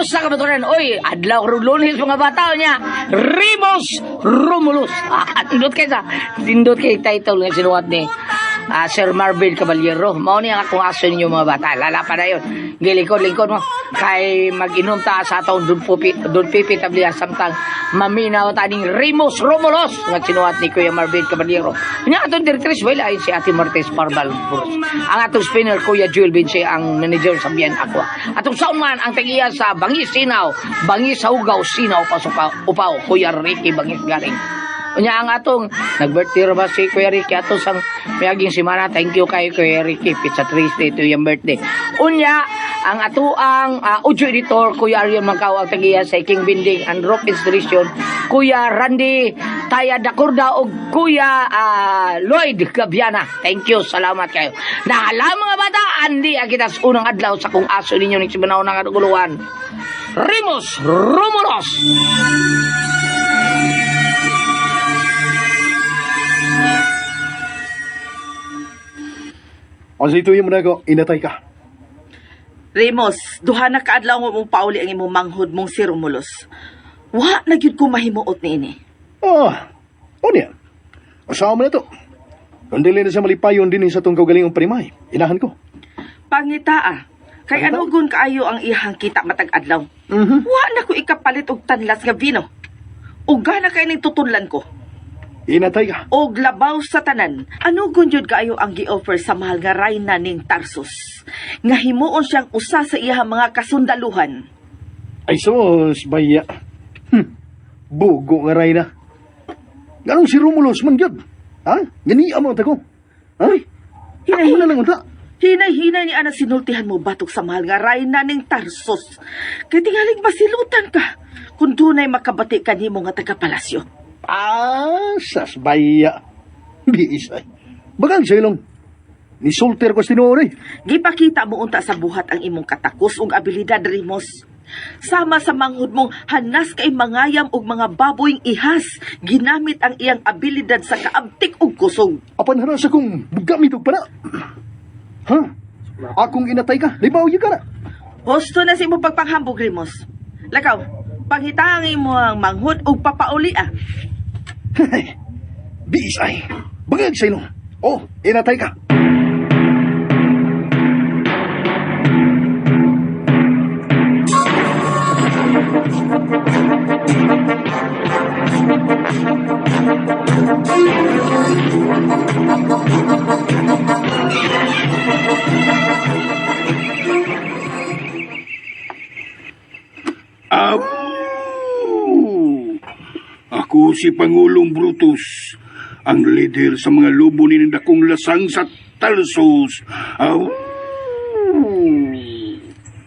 Romulus na kabaturan. Oy, adlaw Lunes mga bata niya. Remus Romulus. Tindot kay sa. Tindot kay title nga sinuwat ni Sir Marvin Caballero. Mao ni ang akong aso ninyo mga bata. Lala pa na yun. Gilikod-likod mo. Kay mag-inom ta sa taon doon pipitabli samtang maminaw taning Remus Romulus nga sinuwat ni Kuya Marvin Caballero. Nya atong directrice wala ay si Ate Martes Parbal. Ang atong spinner Kuya Joel Vince ang manager sa Bian Aqua. Atong soundman ang tagiya sa Bangis Sinaw, Bangis Saugaw Sinaw pasok upaw Kuya Ricky Bangis Garing. Unya ang atong nag-birthday ra ba si Kuya Ricky ato sang miaging semana. Thank you kay Kuya Ricky. Pizza Thursday to yung birthday. Unya ang ato ang audio editor Kuya Ariel Macau ang tagiya sa King Binding and Rock Installation Kuya Randy Taya Dakurda o Kuya Lloyd Gabiana. Thank you. Salamat kayo. Nahala mga bata, andi kita sa unang adlaw sa kung aso ninyo ng sibanaw ng kaduguluhan. Remus Romulus. O sa ito yung muna ko, inatay ka. Remus, duha na kaadlaw mo mong pauli ang imong manghod mong si Romulus. Wa na gyud ko mahimuot ni ini. O niya. Asawa mo na to. Kundili na sa malipayon din sa itong kaugalingong panimay. Inahan ko. Pangitaa. Kay Pangita? anugon kaayo ang ihang kita matag adlaw. Wa na ko ikapalit og tanlas nga vino. Uga na kay ning tutunlan ko. Inatay ka. Og labaw sa tanan, anugon jud kaayo ang gi-offer sa mahal nga rayna ning Tarsus. Nga himuon siyang usa sa iyang mga kasundaluhan. Ay sos, baya. Bugo nga ray na. Ganong si Romulus man gyud. Ha? Gani mo ta ko. Ha? Ako na lang unta. Hinay-hinay ni ana sinultihan mo batok sa mahal nga rayna ning Tarsus. Kay tingaling masilutan ka kung dunay makabati kanimo nga taga-palasyo. Sas baya. Biisay. Bagang sa ilong. Ni sulter ko sinuri. Gipakita mo unta sa buhat ang imong katakos ug abilidad, Remus. Sama sa manghud mong hanas kay mangayam og mga baboyng ihas, ginamit ang iyang abilidad sa kaabtik ug kusog. Apan haras akong gamit og pana. Ha? Akong inatay ka. Libaw yun ka na. Husto na sa imong pagpanghambog, Remus. Lakaw, panghita ang imong manghud ug papauli ah. Biisay. Bagag sa ilong. Inatay ka. Ako si Pangulong Brutus, ang leader sa mga lobo ni Dakong Lasang sa Tarsus.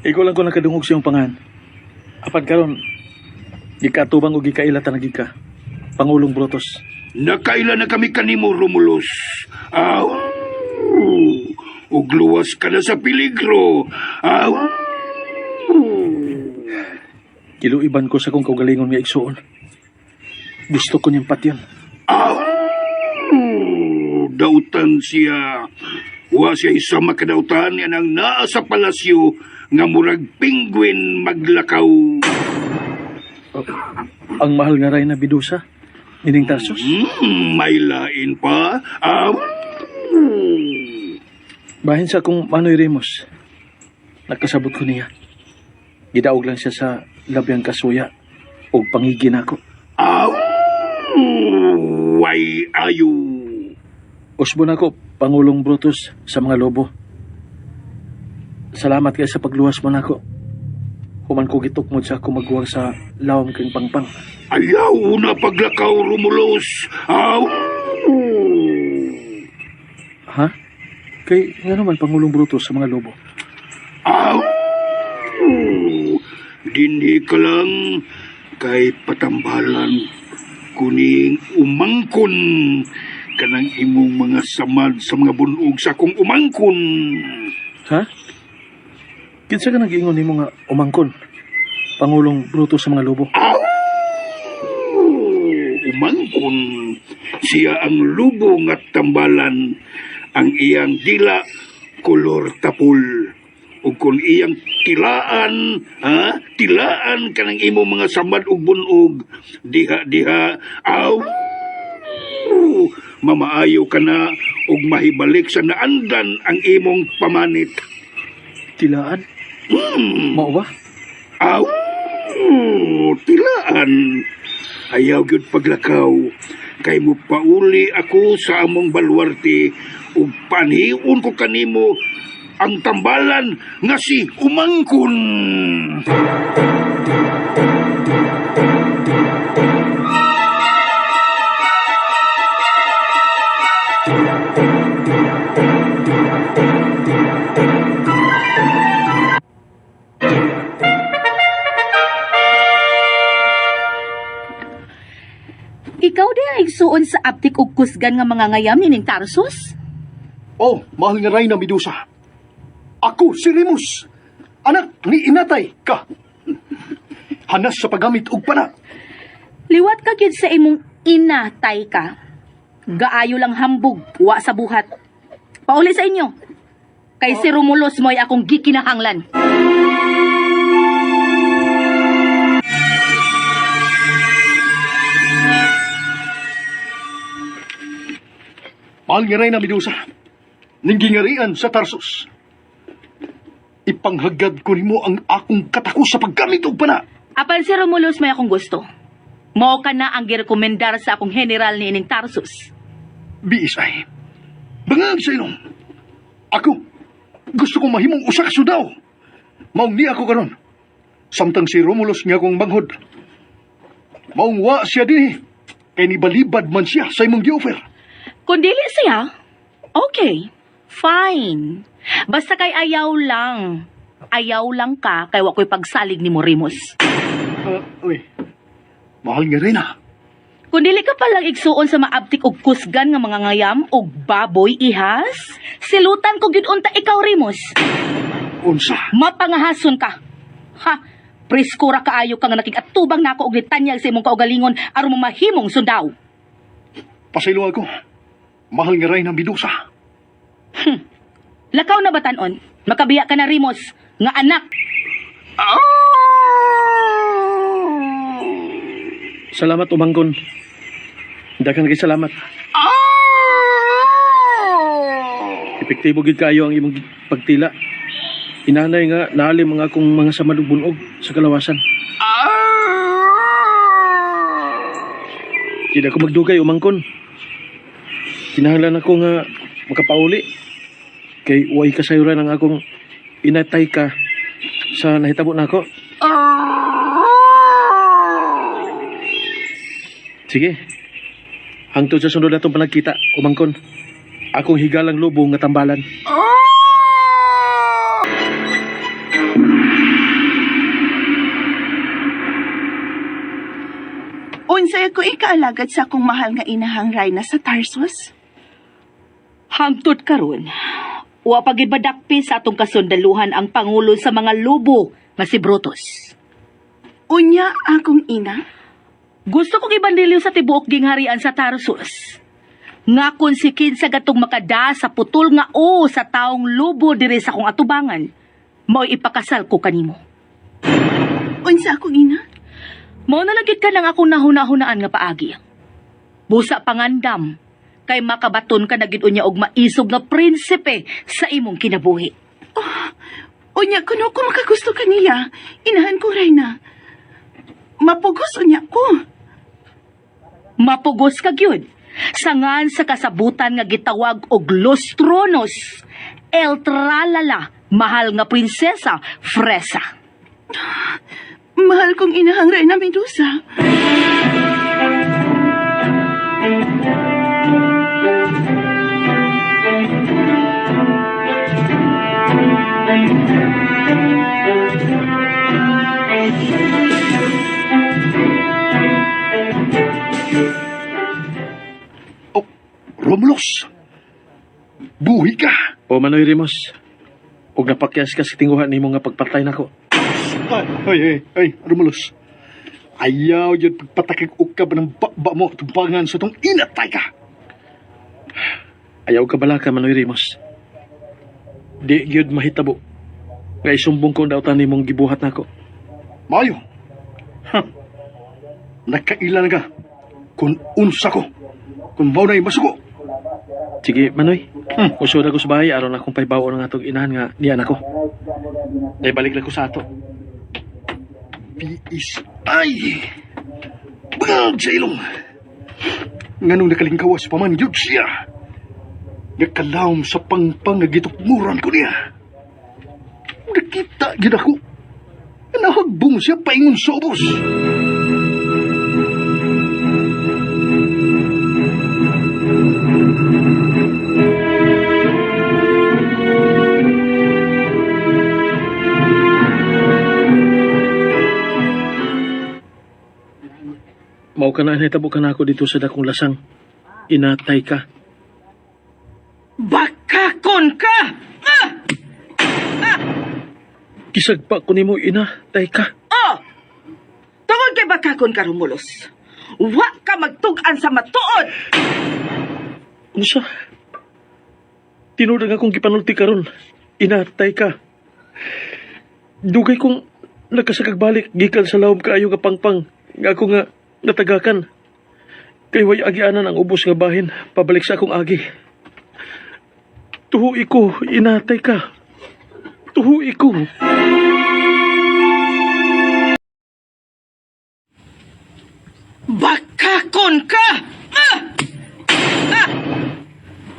Ikaw lang ko nakadungog siyang pangan. Apan karon, gikatubang o gikailatan na gika. Pangulong Brutus. Nakaila na kami kanimo, Romulus. Ug luwas ka na sa peligro. Kiluiban ko sa kong kaugalingon nga igsuon. Gusto ko niyang patyan. Dautan siya. Wa siya isa makadautan yan ang naa sa palasyo nga murag penguin maglakaw. Ang mahal nga ray na bidusa, nining Tarsus. May lain pa. Bahin sa kong Manoy Remus. Nagkasabot ko niya. Gidaog lang siya sa labyang kasuya o pangigin ako. Way ayo. Usbon ako, Pangulong Brutus, sa mga lobo. Salamat kayo sa pagluwas mo nako. Human ko gitukmod sa ako magwar sa lawam kang pangpang. Ayaw na paglakaw, Romulus. Ha? Kay nga naman Pangulong Brutus sa mga lobo. Dindi ka lang kay patambalan kuning umangkon kanang imong mga samad sa mga bunog sa akong umangkon. Ha? Kinsa ka nag-iingon ni mga umangkon? Pangulong Brutus sa mga lobo. Umangkon siya ang lubong at tambalan, ang iyang dila kolor tapul. ug kung iyang tilaan ka ng imo mga samad ug bunog, diha, aw, mamaayo ka na ug mahibalik sa naandan ang imong pamanit. Tilaan? Mao ba? Aw, tilaan. Ayaw gyud paglakaw. Kay mo pauli ako sa among balwarte ug panhiun ko kanimo ang tambalan nga si Umangkon. Ikaw din ang igsuon sa aptik ug kusgan nga mga ngayam ni Ning Tarsus? Oh, mahal nga Reyna Medusa. Ako si Remus, anak ni Inatay ka. Hanas sa paggamit og pana. Liwat ka gyud sa imong inatay ka. Gaayo lang hambog, wa sa buhat. Pauli sa inyo. Kay si Romulus mo'y akong gikinahanglan. Mahal nga Reyna Medusa, ning gingarian sa Tarsus. Ipanghagad ko nimo ang akong katakos sa paggamit og pana. Apan si Romulus may akong gusto. Mao ka na ang girekomendar sa akong general ni Ning Tarsus. Biis ay. Bangag sa ilong. Ako, gusto kong mahimong usa ka sudaw. Maong ni ako karon. Samtang si Romulus nga akong manghod. Maong wa siya din kay nibalibad man siya sa imong gi-offer. Kung dili siya, okay, fine. Basta kay ayaw lang. Ayaw lang ka kay wa ko'y pagsalig ni mo, Remus. Uy, mahal nga Reyna. Kung dili ka palang igsuon sa maabtik og kusgan nga mga ngayam og baboy ihas, silutan ko gyud unta ikaw, Remus. Unsa? Mapangahason ka. Ha, preskura kaayo ka nga nakigatubang nako og litanyag sa imong kaugalingon aron mamahimong sundaw. Pasaylo ako. Mahal nga Reyna Medusa. Lakaw na batanon. Makabiya ka na, Remus, nga anak. Salamat, Umangkon. Daghang kay salamat. Epektibo gid kayo ang imong pagtila. Inanay nga naalim ang akong mga samad ug bunog sa kalawasan. Di ako magdugay, Umangkon. Kinahanglan ako nga makapauli. Kay uway kasayuran ang akong inatay ka sa nahitabo nako. Sige. Hangtod sa sunod natong panagkita, Umangkon. Akong higalang lobo nga tambalan. Unsay ako ikaalagad sa akong mahal nga inahang Reyna sa Tarsus? Hangtod karon. Wa pagibadakpi sa atong kasundaluhan ang pangulo sa mga lobo nga si Brutus. Unya akong ina? Gusto kong ibandilyo sa tibuok gingharian sa Tarsus. Nga kung si kinsa gatong makada sa putol nga o sa taong lobo diri sa akong atubangan, mao ipakasal ko kanimo. Unsa akong ina? Mao na lagid ka nang akong nahuna-hunaan nga paagi. Busa pangandam, kay makabaton ka na gid unya og maisog nga prinsipe sa imong kinabuhi. Unya kuno ko makagusto kaniya. Inahan ko Reyna. Mapugos unya ko. Mapugos ka gyud. Sangan sa kasabutan nga gitawag og Los Tronos, El Tralala, mahal nga prinsesa, Fresa. Mahal kong inahang Reyna Medusa. Oh, Romulus. Buhi ka. O Manoy Remus. Ug napakyas ka sa tinguhan nimo nga pagpatay nako. Ay, Romulus. Ayaw yun pagpatakig ukab ng ba mo tubangan sa tong inatay ka. Ayaw ka bala ka, Manoy Remus. Di gyud mahitabo nga isumbong ko daw tani mong gibuhat nako. Mayo. Nakailan ka kung unsa ko. Kung mao na'y masuko. Sige, Manoy. Usod ako sa bahay aron akong paibaw ng atong inahan nga niyan ako. Dahil balik lang ko sa ato. Piis. Ay! Bangag sa ilong. Nganong nakalingkawas pa man yun siya. Nakalawom sa pangpang nga gitukmuran ko niya. Nakita yun ako. Nahagbong siya paingon sa ubos. Mao ka na nahitabo ka na ako dito sa dakong lasang. Inatay ka. Bakakon ka! Kisagpa ko nimo inatay ka. Oh! Tungod kay bakakon ka, Romulos. Wa ka magtugan sa matuod! Unsa? Tinudang akong gipanulti karon. Inatay ka. Dugay kong nakasagag balik gikan sa lawom kaayo nga pangpang. Nga ako nga natagakan. Kay way agianan ang ubos nga bahin. Pabalik sa akong agi. Tuhui ko, inatay ka. Tuhui ko. Bakakon ka!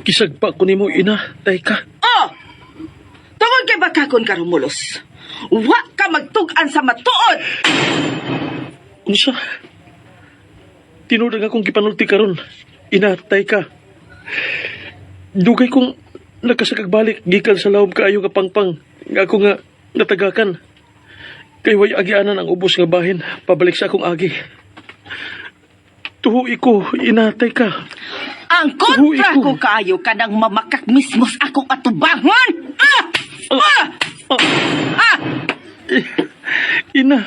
Kisagpa ko nimo inatay ka. Oh! Tungod kay bakakon ka, Romulos. Wa ka magtugan sa matuod! Unsa? Tinudang akong gipanulti karon. Inatay ka. Dugay kong nakasagag balik gikan sa lawom kaayo nga pangpang. Nga ako nga natagakan. Kay way agianan ang ubos nga bahin. Pabalik sa akong agi. Tuhui ko, inatay ka. Ang Tuhui kontra ko. ko kaayo kanang mamakak mismos akong atubangan! Ina,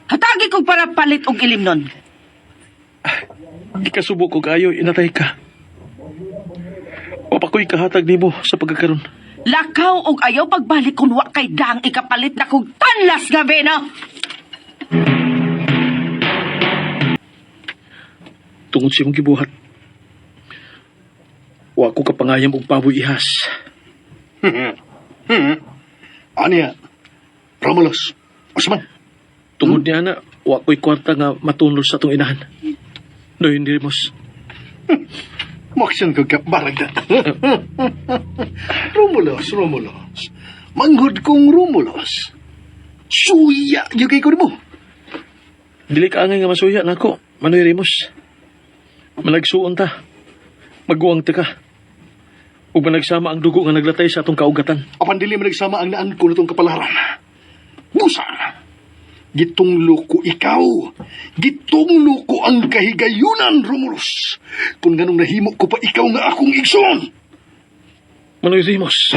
Hatagi kong para palit og ilim nun. di ka subok ko kaayo, inatay ka. Papakoy kahatag nimo sa pagkakaroon. Lakaw og ayaw pagbalik kung wa kay dang ikapalit na kong tanlas nga bena. Tungod sa imong gibuhat. Wa ko kapangayam og baboy ihas. Aniya. Romulos. Osman. Tungod niya na, wa ko'y kwarta nga matunol sa itong inahan. No, hindi mos. Maksan kagkabarag na. Romulos. Manghod kong Romulos. Suya, yung kay ko mo. Dili ka angay nga masuya na ako, Manoy Rimos. Malagsuon ta. Maguwang ta ka. Ug managsama ang dugo nga naglatay sa atong kaugatan. Apan dili man nagsama ang naan ko nitong kapalaran. Busa! Gitunglo ko ikaw. Gitunglo ko ang kahigayunan, Romulus. Kung ganong nahimo ko pa ikaw nga akong igsoon. Manoy Rimos.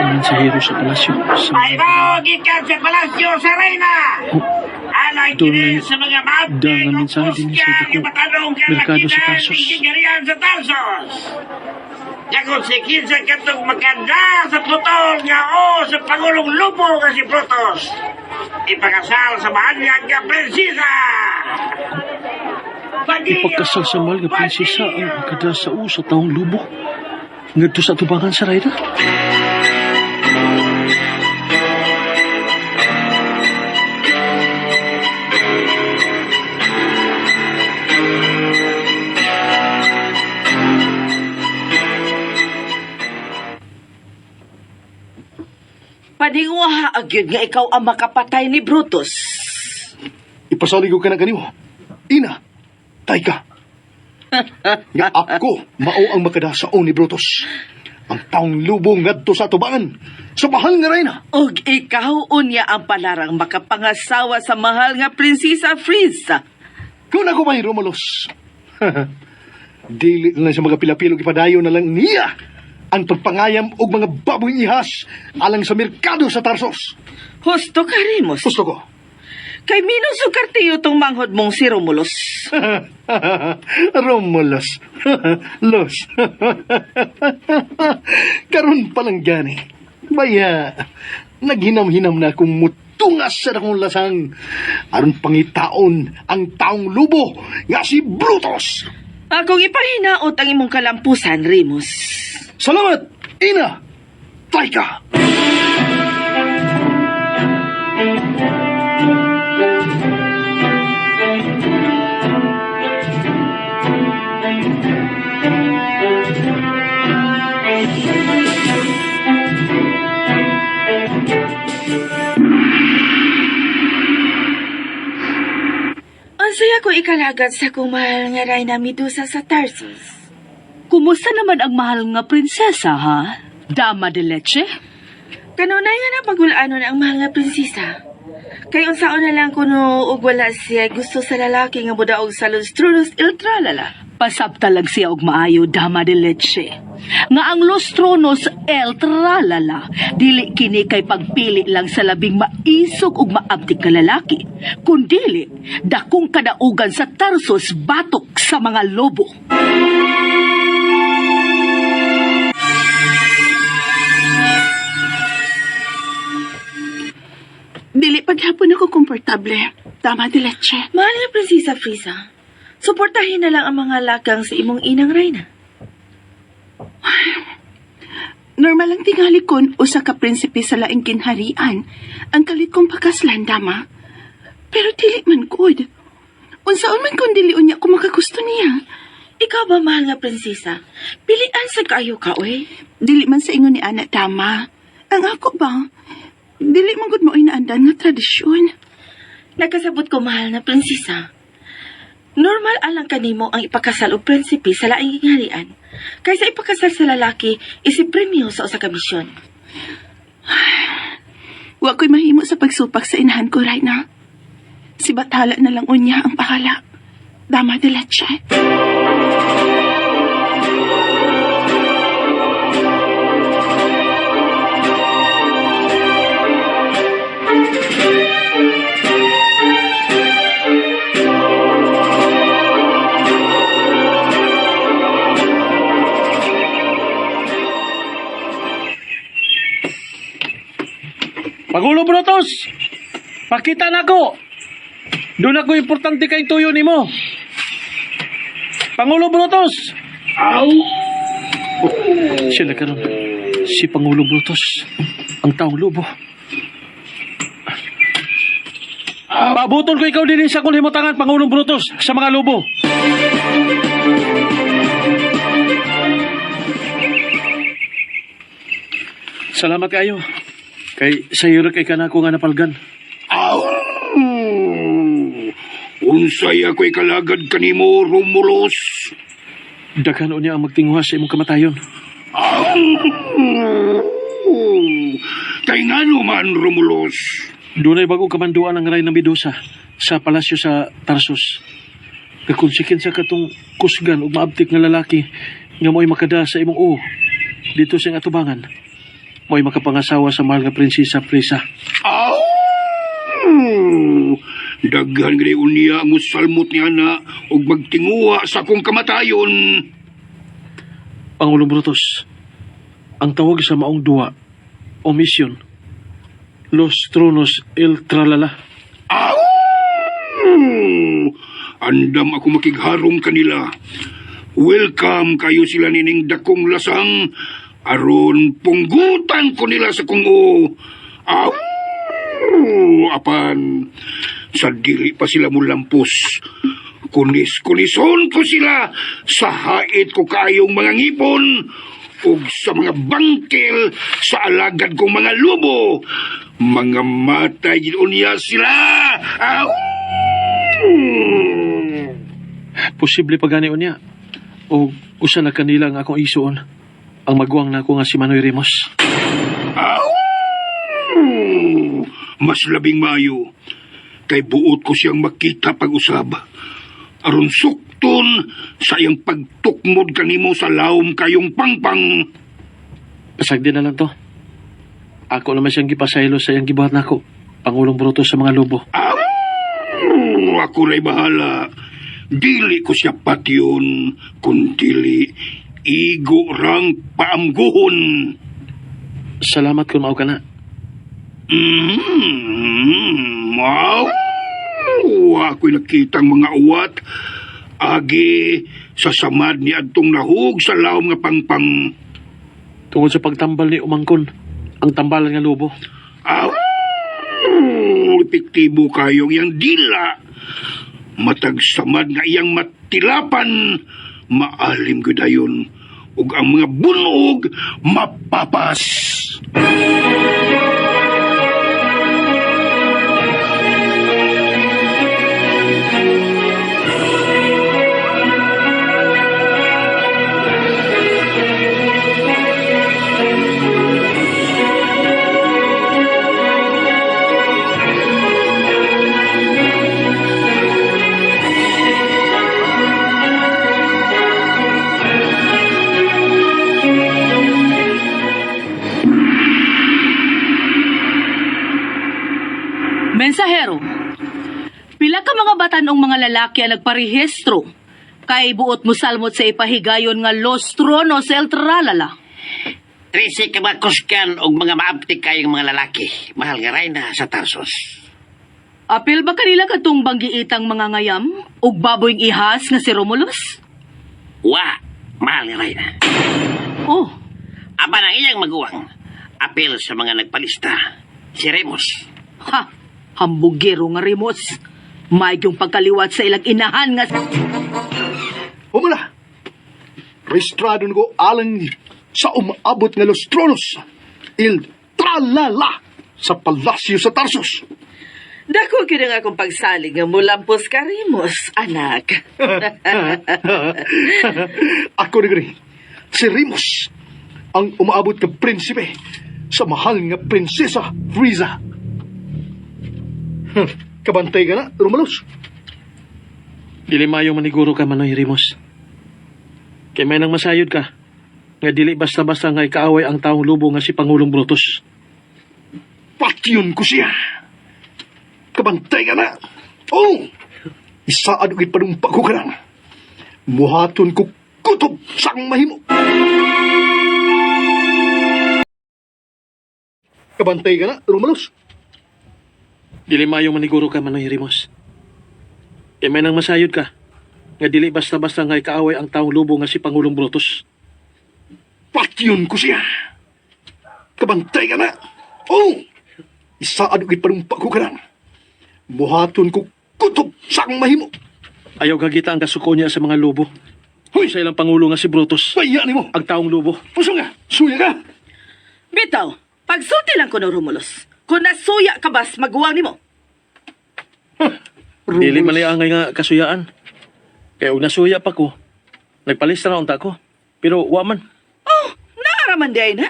Mensahero sa palasyo. Ay bawag ikan sa palasyo sa Reyna! Alay Doon kini ay sa mga maunting dalang mensahe din sa Oscar dako. yung matanong ka Merkado sa lakitan Tarsos. ng kigarian sa Tarsos. Yakon si Kinsa katong maganda sa putol nga o sa Pangulong Lupo nga si Protos. Ipakasal sa mahanyag nga prinsesa! Ipagkasal sa mahal nga prinsesa ang akada sa sa taong lubok. Ngadto sa tubangan sa Rayna. Paninguha agyud nga ikaw ang makapatay ni Brutus. Ipasalig ko ka na kanimo. Ina, tay ka. Nga ako, mao ang makadasaon ni Brutus. ang taong lubong ngadto sa tubangan sa mahal nga reyna. Og ikaw unya ang palarang makapangasawa sa mahal nga prinsesa Frieza. Kung ako may Romulus, dili na lang sa mga pilapilog ipadayo na lang niya ang pagpangayam og mga baboy ihas alang sa merkado sa Tarsos. Husto ka, Remus. Gusto ko. Kay minus og kartiyo tong manghod mong si Romulus. Romulus. Los. Karon pa lang gani. Baya, naghinam-hinam na akong mutungas sa akong lasang. Aron pangitaon ang taong lubo nga si Brutus. Akong ipahinaot ang imong kalampusan, Remus. Salamat, Ina. Taika. Unsay ako ikalagad sa kong mahal nga Reyna Medusa sa Tarsus? Kumusta naman ang mahal nga prinsesa, ha? Dama de leche? Kanunay nga na pagulanon ang mahal nga prinsesa. Kay unsaon na lang kuno og wala siya gusto sa lalaki nga mudaog sa Los Tronos il Tralala. Pasabtalag siya og maayo, dama de leche. Nga ang Los Tronos el Tralala, dili kini kay pagpili lang sa labing maisog ug maabtik ka lalaki, kundili dakong kadaugan sa Tarsos batok sa mga lobo. Dili paghapon ako komportable. Dama de leche. Mahal nga prinsesa Frieza, suportahin na lang ang mga lakang sa imong inang Reyna. Normal lang tingali kon usa ka prinsipe sa laing kinharian ang kalit kong pagkaslan, dama. Pero dili man good. Unsaon man kung dili unya ko makagusto niya. Ikaw ba, mahal nga prinsesa? Pilian sa kayo ka, oy. Dili man sa ingon ni anak, dama. Ang ako ba, dili man gud mo inaandan nga tradisyon. Nagkasabot ko, mahal na prinsesa. Normal alang kanimo ang ipakasal og prinsipe sa laing hingharian. Kaysa ipakasal sa lalaki, isipremyo sa usa ka misyon. Wa ko'y mahimo sa pagsupak sa inahan ko right na. Si Bathala na lang unya ang pakala. Dama de leche. Pangulo Brutus! Pakita na ko! Doon ako importante kay tuyo ni mo. Pangulo Brutus! Sila karon. Si Pangulo Brutus. Ang taong lubo. Pabuton ko ikaw din sa kulimutangan, Pangulong Brutus, sa mga lubo. Salamat kayo. Kay sayo kay kanako nga napalgan. Unsay ako'y kalagad kanimo, Romulus. Daghan niya ang magtinguha sa imong kamatayon. Kay ngano man, Romulus? Doon ay bagong kamanduan ang Reyna Medusa sa palasyo sa Tarsus. Kakonsikin sa katong kusgan o maabtik nga lalaki nga mo'y makada sa imong dito sa atubangan. Mo'y makapangasawa sa mahal nga prinsesa Frieza. Daghan gani unya mo salmot niya na og magtinguha sa akong kamatayon. Pangulong Brutus, ang tawag sa maong duwa o misyon, Los Tronos el Tralala. Andam ako makigharong kanila. Welcome kayo sila nining dakong lasang aron punggutan ko nila sa kung apan sa dili pa sila mulampos. Kunis-kunison ko sila sa hait ko kayong mga ngipon ug sa mga bangkel sa alagad kong mga lubo. Mga matay unya sila. Posible pa gani unya o usa na kanila ang akong isuon. ang maguwang na ako nga si Manoy Rimos. Aw! Mas labing maayo. Kay buot ko siyang makita pag-usab. Aron sukton sa iyang pagtukmod kanimo sa lawom kayong pangpang. Pasagdi na lang to. Ako naman siyang gipasaylo sa iyang gibuhat nako. Pangulong Brutus sa mga lobo. Aw! Ako ray bahala. Dili ko siya patyon, kundi igo rang paamguhon. Salamat kung mao ka na. Wow! Ako'y nakitang mga uwat. Agi sa samad ni adtong nahug sa lawom nga pangpang. Tungod sa pagtambal ni Umangkon, ang tambalan nga lobo. Aw! Epektibo kayo iyang dila. Matag samad nga iyang matilapan. Maalim gudayon. Ug ang mga bunog mapapas. Mensahero, pila ka mga batanong mga lalaki ang nagparehistro kay buot mo salmot sa ipahigayon nga Los Tronos el Tralala. 13 ka makuskan og mga maabtik kayong mga lalaki. Mahal nga rayna sa Tarsos. Apil ba kanila katong banggiitang mga ngayam ug baboyng ihas nga si Romulus? Wa, mahal nga rayna. Oh, Apan ang iyang maguwang. Apil sa mga nagpalista. Si Remus. ha, hambugero nga Rimos. May yung pagkaliwat sa ilang inahan nga... Humala! Rehistrado na ko alang sa umaabot nga Los Tronos. Il Tralala sa palasyo sa Tarsus. Dako kina nga akong pagsalig nga mulampos ka, Rimos, anak. Ako rin, si Rimos, ang umaabot ka prinsipe sa mahal nga prinsesa Frieza. Kabantay ka na, Romulus. Dili mayong maniguro ka, Manoy Rimos. Kay may nang masayod ka, nga dili basta-basta nga ikaaway ang taong lubo nga si Pangulong Brutus. Patyon ko siya. Kabantay ka na. Oh! Isaad ko'y panumpa ko ka na. Muhaton ko kutob sa ang mahimo. Kabantay ka na, Romulus. Dili mayong maniguro ka, Manoy Rimos. Kay may nang masayod ka, nga dili basta-basta nga ikaaway ang taong lubo nga si Pangulong Brutus. Patyon ko siya. Kabantay ka na. Oh! Isaad ko'y panumpa ko ka na. Buhaton ko kutob sa ang mahimo. Ayaw gagita ang kasuko niya sa mga lubo. Hoy! Sa ilang Pangulo nga si Brutus, Paya ni mo. ang taong lubo. Puso nga. Suya ka. Bitaw, pagsulti lang ko no, Romulus. Kung nasuya ka bas, maguwang ni mo. Dili man angay nga kasuyaan. Kaya og nasuya pa ko, nagpalista na unta ko. Pero wa man. Oh, naaraman di ay na.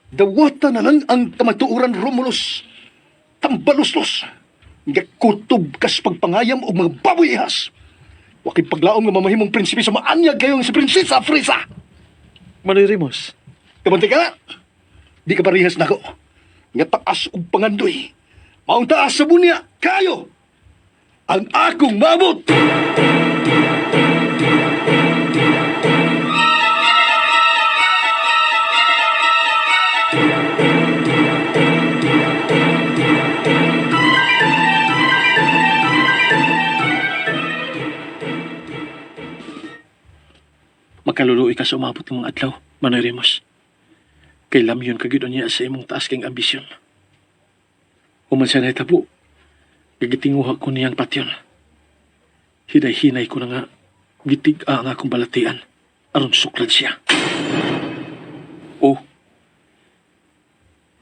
Dawata na lang ang kamatuuran, Romulus. Tambaluslos. Nga kutob kas pagpangayam o mga baboy ihas. Wakit paglaom nga mamahimong prinsipe sa maanyag kayong si Prinsesa Frieza. Manoy Rimos, Kabantay ka na. Di ka parihas na ko. Nga taas o pangandoy. Maong taas sa bunya, kayo. Ang akong mabot. makaluluoy ka sa umabot ng mga adlaw, Manoy Rimos. Kay lamyon kagid niya sa imong taas kang ambisyon. Human siya na itabo, gagitinguha ko niyang patyon. Hinay-hinay ko na nga, gitig ang akong balatian, aron suklan siya. O,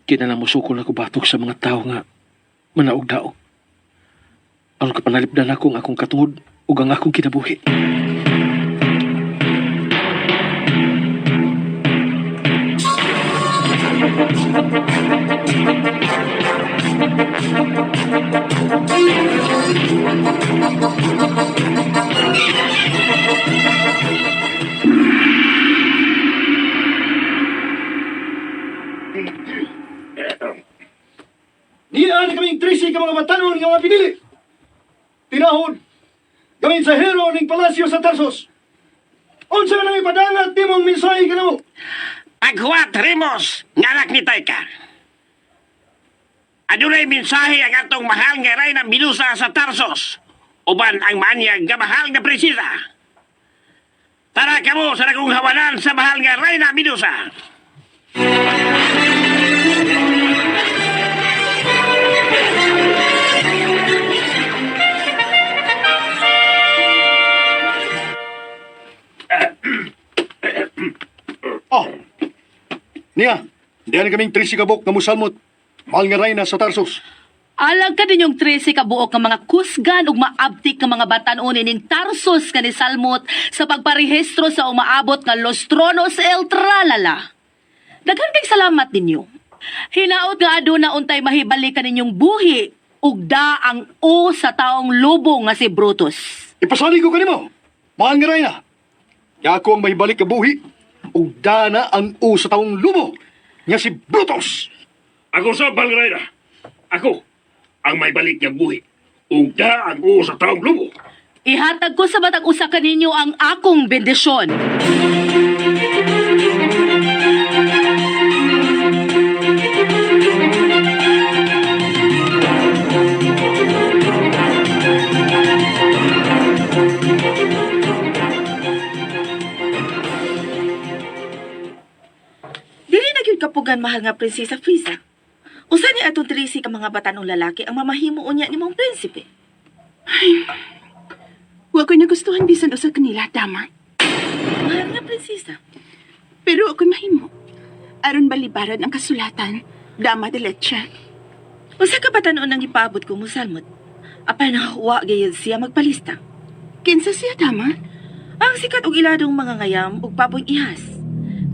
kinalamusukol ako batok sa mga tao nga manaog-daog. Aron kapanalipdan akong katungod ug ang akong kinabuhi. Niyaan kaming 13 ka mga batanon nga mga pinili. Tinahod, gamin sa hero ning palasyo sa Tarsos. Unsa nang ipadangat timong mensahe kanamo? Paghuwat, Rimos, nganak ni Taika. Adunay mensahe ang atong mahal nga ray ng Medusa sa Tarsos. Uban ang maanyag nga mahal nga presisa. Tara kamo sa nagong hawanan sa mahal nga ray na Medusa. Oh, niya, diyan kaming 13 kabok nga musalmot. Mahal nga rayna sa Tarsos. Alang ka din yung 13 kabuok ng mga kusgan ug maabtik ng mga batanon ning Tarsos nga ni Salmot sa pagparehistro sa umaabot nga Los Tronos El Tralala. Daghan kay salamat ninyo. Hinaot nga aduna untay mahibalik ka ninyong buhi ug daang o sa taong lobo nga si Brutus. Ipasali ko kanimo. Mahal nga rayna. Kaya ako ang mahibalik ka buhi. Ug dana ang u sa taong lubo nga si Brutus. Ako sa Balgrayna. Ako ang may balik niyang buhi. Ugda ang uo sa taong lubo. Ihatag ko sa matag usa kaninyo ang akong bendisyon. Dili na gyud kapugan mahal nga prinsesa Frieza. Usa ni atong 13 ka mga batanong lalaki ang mamahimo unya nimong prinsipe. Wa ko'y nagustuhan bisan usa kanila, dama. Mahal nga prinsesa. Pero ako'y mahimo. Aron balibaran ang kasulatan, dama de leche. Usa ka batanon ang ipaabot ko mo salmot. Apay na wa gayud siya magpalista. Kinsa siya, dama? Ang sikat og iladong mga ngayam ug baboy ihas.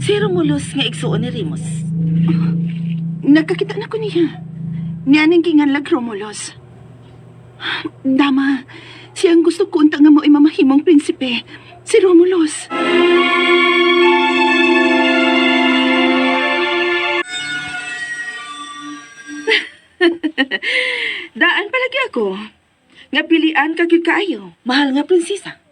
Si Romulus nga igsuon ni Remus. Nakakita na ko niya. Niyaning kinganlag Romulos. Dama, siya ang gusto ko unta nga mo imamahimong prinsipe. Si Romulos. Daan palagi ako. Nga pilian ka gyud kaayo. Mahal nga prinsesa.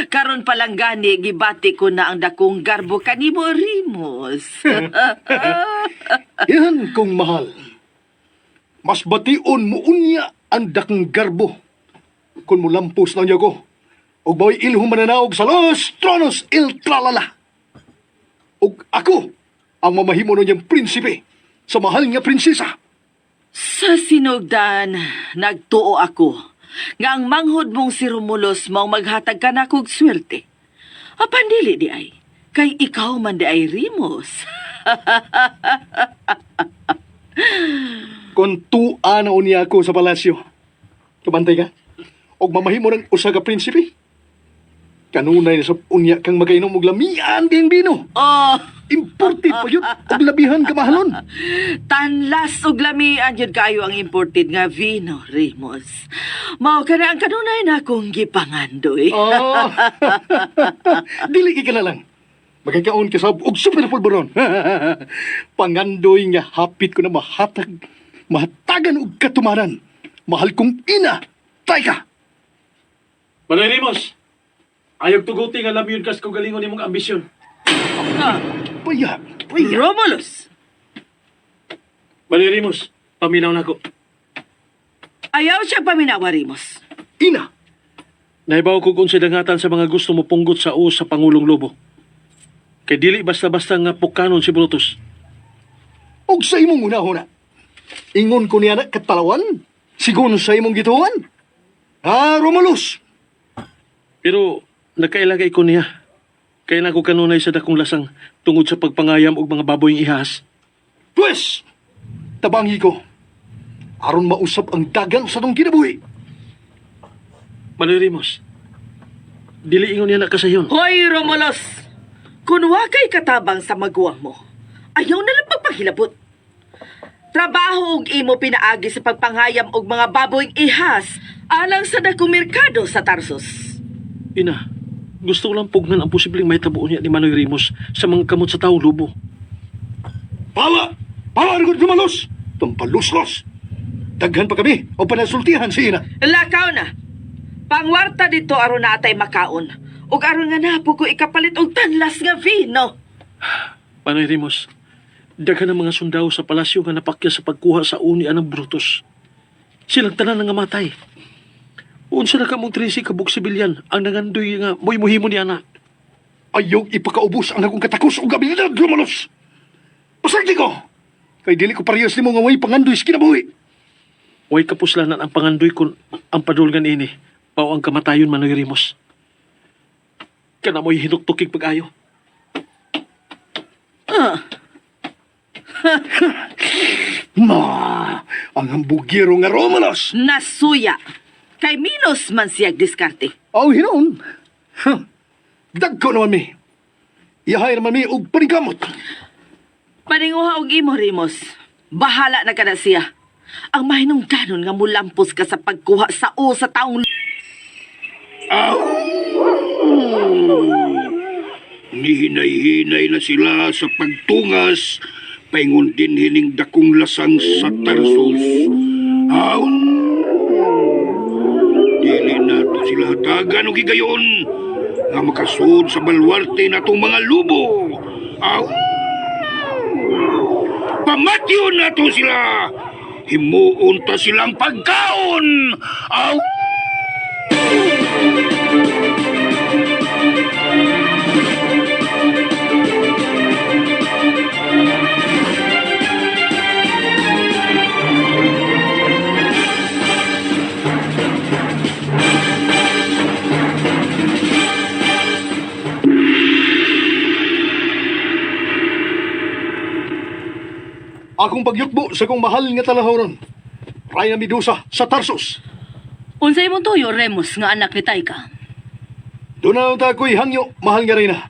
Karon palang gani gibati ko na ang dakong garbo kanimo Remus. Yan kong mahal. Mas bation mo unya ang dakong garbo. Kung mo lampos lang niya ko. O baw'y ilhong mananaog sa Los Tronos El Tralala. O ako ang mamahimo na niyang prinsipe sa mahal nga prinsesa. Sa sinugdan, nagtuo ako nga ang manghod mong si Romulus mao maghatag ka na kog swerte. Apan dili di ay, kay ikaw man di ay Remus. Kung tuan na unya ako sa palasyo. Kabantay ka? O mamahimo ng usa ka prinsipe. Kanunay na sa unya kang magainom og lamian kayong bino. Oh, Imported pa yun. Og labihan ka mahalon. tanlas ug lamian jud kayo ang imported nga vino, Remus. Mao ka na ang kanunay na akong gipangandoy. Oh. Dili ka na lang. Magkakaon ka sa og super pulburon. Pangandoy nga hapit ko na mahatagan og katumaran. Mahal kong ina. Taika. Manalimos, ayog tuguti nga lamyon kas kung galingon imong ambisyon. Paya. Romulus, Manalimos, paminaw na ko. ayaw siya paminawa, Remus. Ina. Nahibaw ko kung sidangatan sa mga gusto mo punggot sa uos sa Pangulong Lobo. Kay dili basta-basta nga pukanon si Brutus. Og sa imong una-una. Ingon ko niya na katalawan. Sigun sa imong gituan. Romulus! Pero nakailagay ko niya. Kaya na ako kanunay sa dakong lasang tungod sa pagpangayam og mga baboyng ihas. Pwes! Tabangi ko. Aron mausap ang dagang sa tong kinabuhi. Manoy Rimos, dili ingon niya na kasayon. Hoy, Romulus! Kung wakay katabang sa maguwang mo, ayaw na lang pagpahilabot. Trabaho og imo pinaagi sa pagpanghayam og mga baboyng ihas alang sa dakong merkado sa Tarsus. Ina, gusto ko lang pugnan ang posibleng may tabuon niya ni Manoy Rimos sa mga kamot sa taong lubo. Pawa! Pawa ang Romulus! Pampaluslos! Daghan pa kami o panasultihan si ina. Lakaw na! Pangwarta dito aron natay makaon. Ug aron nga napo ko ikapalit og tanlas nga vino. Manoy Rimos, daghan ang mga sundao sa palasyo nga napakya sa pagkuha sa uni anang Brutus. Silang tanan nga matay. Unsa na kamong 13 kabuk sibilyan ang nangandoy nga moy muhimo ni anak. Ayaw ipakaubos ang akong katakos o gabilidad, Romulus! Pasagdi ko! Kay dili ko parehas ni mo nga may pangandoy sa kinabuhi. Way kapuslanan ang pangandoy kung ang padulgan ini pao ang kamatayon Manoy Rimos. Kana mo'y hinuktukig pag-ayo. Ang hambugiro nga Romulus! Nasuya. Kay Minos man siyag diskarte. Aw, hinoon. Dagko naman mi. Iyahay naman mi og panigamot. Paninguha og imo, Rimos. Bahala na kada siya. Ang mahinungdanon nga mulampos ka sa pagkuha sa sa taong Nihinay-hinay na sila sa pagtungas, paingon din hining dakong lasang sa Tarsus. Dili na to sila hatagan o gigayon, nga makasud sa balwarte na itong mga lubo. Pamatyon na to sila, himuon ta silang pagkaon. Akong pagyukbo sa kong mahal nga talahoron. Raya Medusa sa Tarsus. Unsay mo tuyo, Remus, nga anak ni Taika? Doon na ta ko'y hangyo, mahal nga rin na.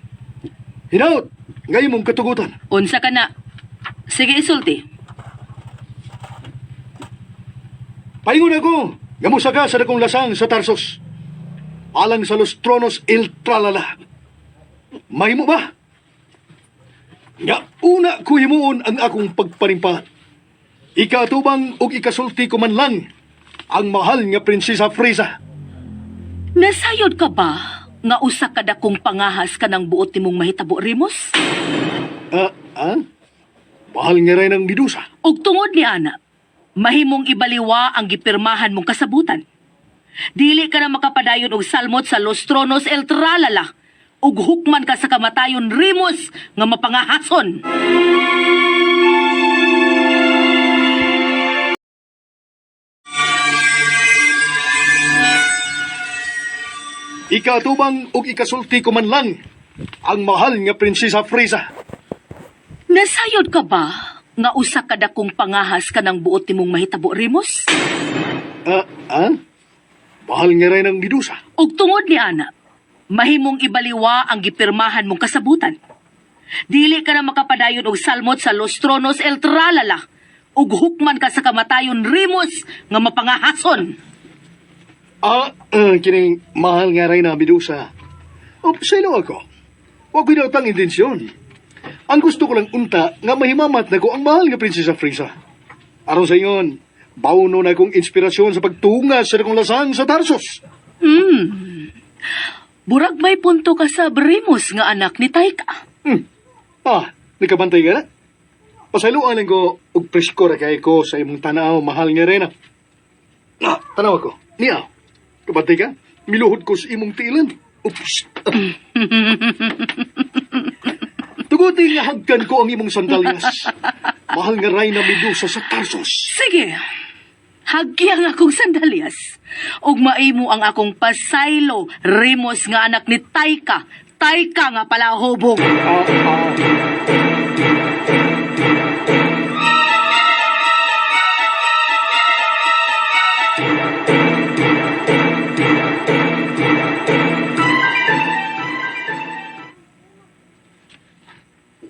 Hinaot, ngayon mong katugutan. Unsa ka na? Sige, isulti. Paingon ako, gamusa ka sa dakong lasang sa Tarsus. Alang sa Los Tronos il Tralala. Mahimo ba? Nga, una ko himuon ang akong pagpanimpa. Ikatubang o ikasulti ko man lang ang mahal nga Prinsesa Frieza. Nasayod ka ba nga usa ka dakong pangahas ka ng buot nimong mahitabo, Remus? Mahal nga rin ang Medusa. Og tungod ni ana, mahimong ibaliwa ang gipirmahan mong kasabutan. Dili ka na makapadayon og salmot sa Los Tronos el Tralala ug hukman ka sa kamatayon, Remus, nga mapangahason. Ikatubang o ikasulti ko man lang ang mahal nga Prinsesa Frieza. Nasayod ka ba nga usa ka dakong pangahas ka ng buot nimong mahitabo, Remus? Mahal nga rin ang Medusa. Og tungod ni ana, mahimong ibaliwa ang gipirmahan mong kasabutan. Dili ka na makapadayon og salmot sa Los Tronos el Tralala ug hukman ka sa kamatayon, Remus, nga mapangahason. Kining mahal nga rin ang Medusa. Sino ako? Huwag pinatang intensyon. Ang gusto ko lang unta nga mahimamat na ko ang mahal nga Prinsesa Frieza. Aron sa iyon, bauno na akong inspirasyon sa pagtungas sa akong lasang sa Tarsus. Burag may punto ka sa Remus nga anak ni Taika. Nakabantay ka na? Pasaluan lang ko og presko ra kay ko sa imong tanaw, mahal nga rin. Tanaw ako. Niya, kabantay ka? Miluhod ko sa imong tiilan. Oops. Tugutin nga hagkan ko ang imong sandalyas. mahal nga Reyna Medusa sa Tarsos. Sige, hagyang akong sandalyas. Ug maimo ang akong pasaylo, Remus nga anak ni Taika. Taika nga pala hubog.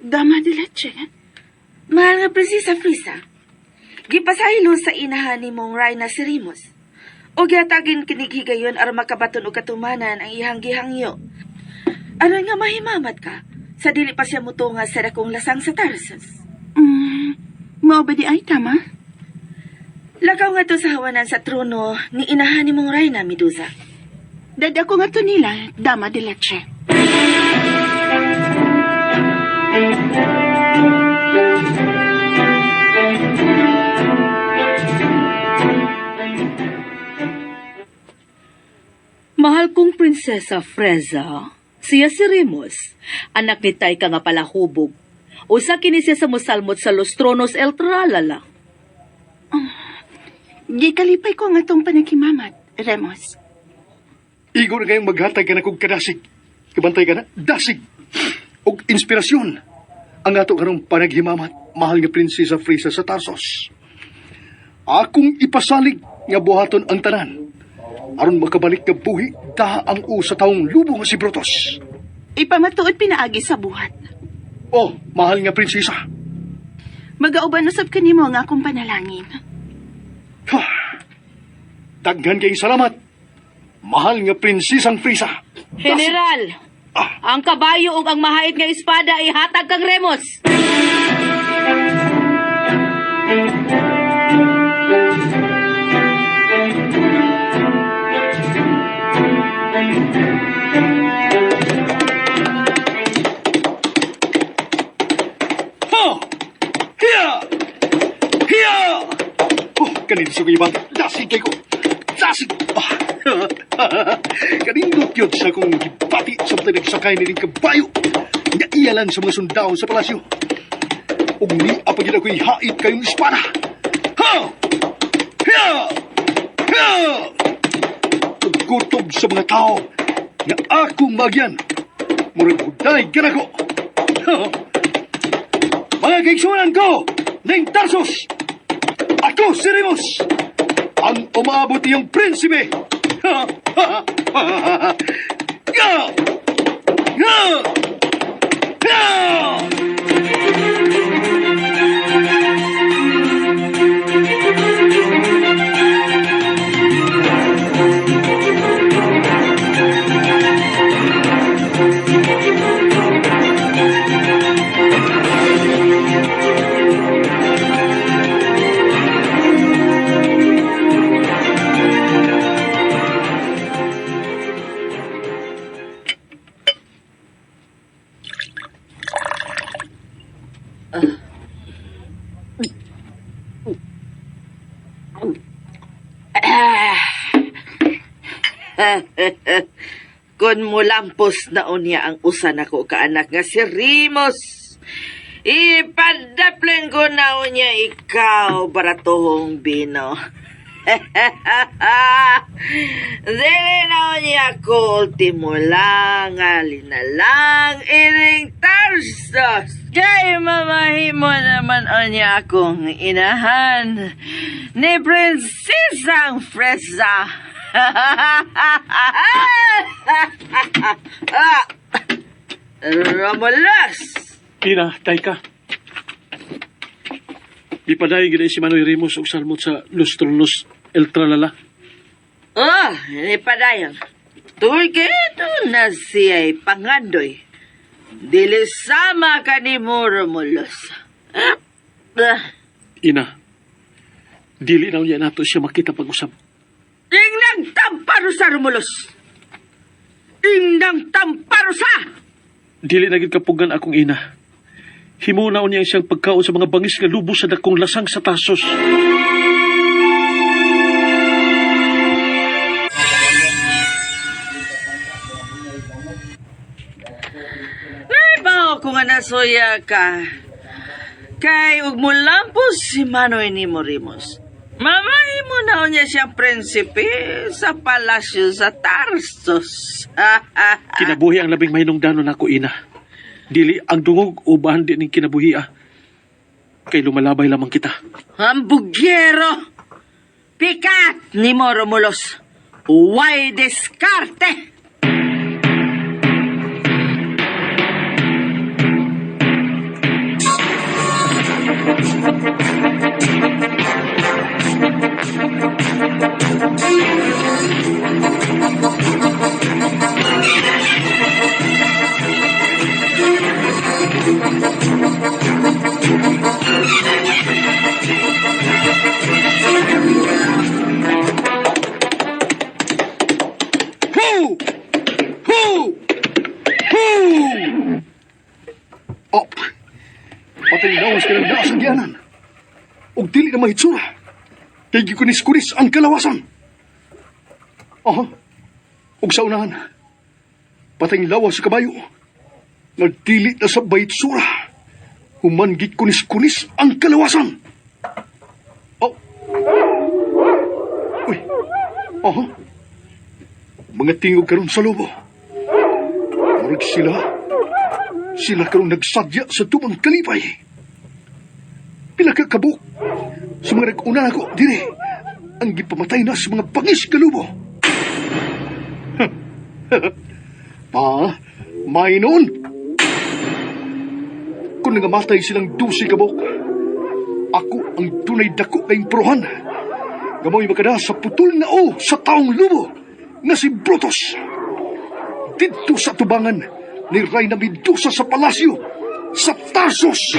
Dama de leche. Mahal nga Prinsesa Frisa, gipasaylo sa inahan ni mong Reyna si Remus. O gihatagin kinigigayon aron makabaton og katumanan ang iyang gihangyo. Aron nga mahimamat ka, sa dili pa siya mutunga sa dakong lasang sa Tarsus. Mao ba di ay tama? Lakaw nga to sa hawanan sa trono ni inahan ni mong Reyna Medusa. Dada ko nga to nila, dama de leche. Mahal kong Prinsesa Freza, siya si Remus, anak ni Taika nga pala hubog. Usa kini siya sa musalmot sa Los Tronos El Tralala. Gikalipay ko nga tong panakimamat, Remus. Igo na kayong maghatag ka na kong kadasig. Kabantay ka na, dasig. Og inspirasyon. Ang ato karong panaghimamat, mahal nga Prinsesa Frisa sa Tarsos. Akong ipasalig nga buhaton ang tanan. Aron makabalik nga buhi, ang sa taong lubo nga si Brutus. Ipamatuod pinaagi sa buhat. Oh, mahal nga Prinsesa. Magauban usab kanimo nga akong panalangin. Ha! Daghan kayong salamat. Mahal nga Prinsesang Frisa. General, ang kabayo ug ang mahait nga espada ihatag kang Remus. Ha! Hiya! Hiya! Oh, kanin sugay ba? Dasig kay ko. Dasig! Kanindot yun sa kong gipati sa mga nagsakay niling kabayo. Nga iyalan sa mga sundao sa palasyo. Ug ni apagin ako'y hait kayong espada. Ha! Hiya! Hiya! Ug gutob sa mga tao nga akong magyan. Murag huday ka na ko. Ha! Mga kaigsunan ko, Ning Tarsos! Ako si Remus! Ang umabot niyang prinsipe! Ha! Ha! Ha! Ha! Ya! Ya! Ya! Kun mulampos na unya ang usa nako kaanak nga si Remus. Ipadaplen ko na unya ikaw, baratohong bino. Dili na unya ko ultimo lang, alinalang, iring Tarsos. Kay mamahimo naman unya akong inahan ni Prinsesang Fresa. Romulus! Ina, Taika. Ipadayon gina si Manoy Remus og salmot sa Los Tronos El Tralala. Oh, ni padayon. Tuloy kayo na siya'y pangandoy. Dili sama ka ni mo, Romulus. Ina, dili na niya nato siya makita pag-usap. Ingnang tamparo sa, Romulus! Ingnang tamparo sa! Dili na gid kapugan akong ina. Himunaon niya siyang pagkaon sa mga bangis nga lubos sa dakong lasang sa Tarsos. Naibaw ko nga nasuya ka. Kay ug mulampos si Manoy ni Morimos. Mamahimo na niya siyang prinsipe sa palasyo sa Tarsos. Kinabuhi ang labing mahinungdanon ako, ina. Dili ang dungog o bahan din ng kinabuhi, ah. Kay lumalabay lamang kita. Hambugyero! Pikat ni mo, Romulos. Huwag diskarte! Ho! Ho! Ho! Oh, patay lawas ka ng daas ang gianan. Og dili na mahitsura. Kay gikunis-kunis ang kalawasan. Aha. Og sa unahan, patay lawas sa kabayo. Nagdili na sa bahitsura. Human gikunis-kunis ang kalawasan. Oh. Uy. Aha. Mga tingog karon sa lobo. Murag sila karong nagsadya sa tubang kalipay. Pila ka kabuk sa mga nag-una ako, dire, ang gipamatay na sa mga pangis kalubo. May noon. Kung nangamatay silang 12 kabuk, ako ang tunay dako kayong puruhan. Gamoy makada sa putol na o sa taong lubo na si Brutus. Dito sa tubangan ni Reyna Medusa sa palasyo sa Tarsos.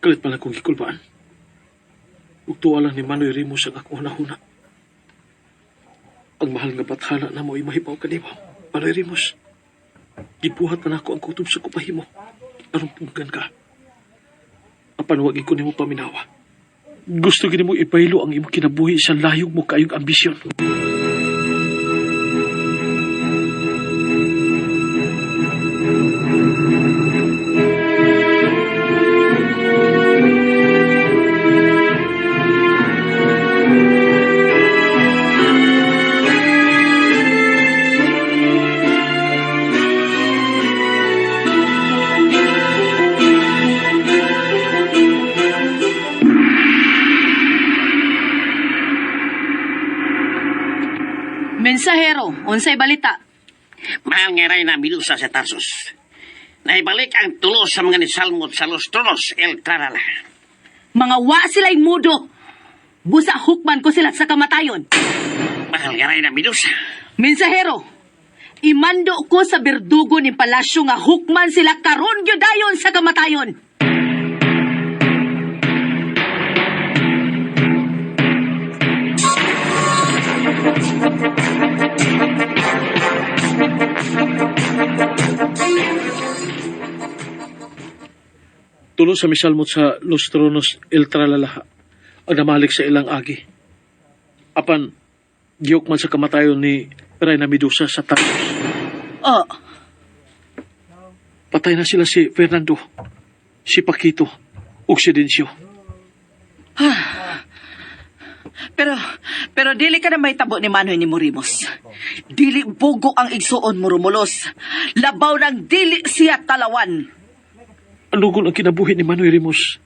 Kalit pala kong gikulbaan. Ugtuwa lang ni Manoy Rimos ang ako hunahuna. Ang mahal nga bathala na mo'y mahibaw kanimo. Manoy Rimos, gibuhat man ako ang kutob sa kupahimo. Anong punggan ka? Apan wag ko nimo paminawa. Gusto gini mo ipahilo ang imo kinabuhi sa layog mo kayong ambisyon. Mensahero, unsay balita? Mahal nga Reyna Medusa sa Tarsos. Naibalik ang tulo sa mga nisalmot sa Los Tronos, El Tralala. Mga wa sila'y mudo. Busa hukman ko sila sa kamatayon. Mahal nga Reyna Medusa. Mensahero, imando ko sa berdugo ni palasyo nga hukman sila karon gyudayon sa kamatayon. Tulo sa misalmot sa Los Tronos El Tralala ang namalik sa ilang agi. Apan, giyok man sa kamatayon ni Reyna Medusa sa Tarsos. Oh, Patay na sila si Fernando, si Paquito, ug si Dencio. Pero dili ka na may tabo ni Manoy ni Morimos. Dili bugo ang igsuon mo, Romulos. Labaw ng dili siya talawan. Anugon ang kinabuhi ni Manoy Rimos.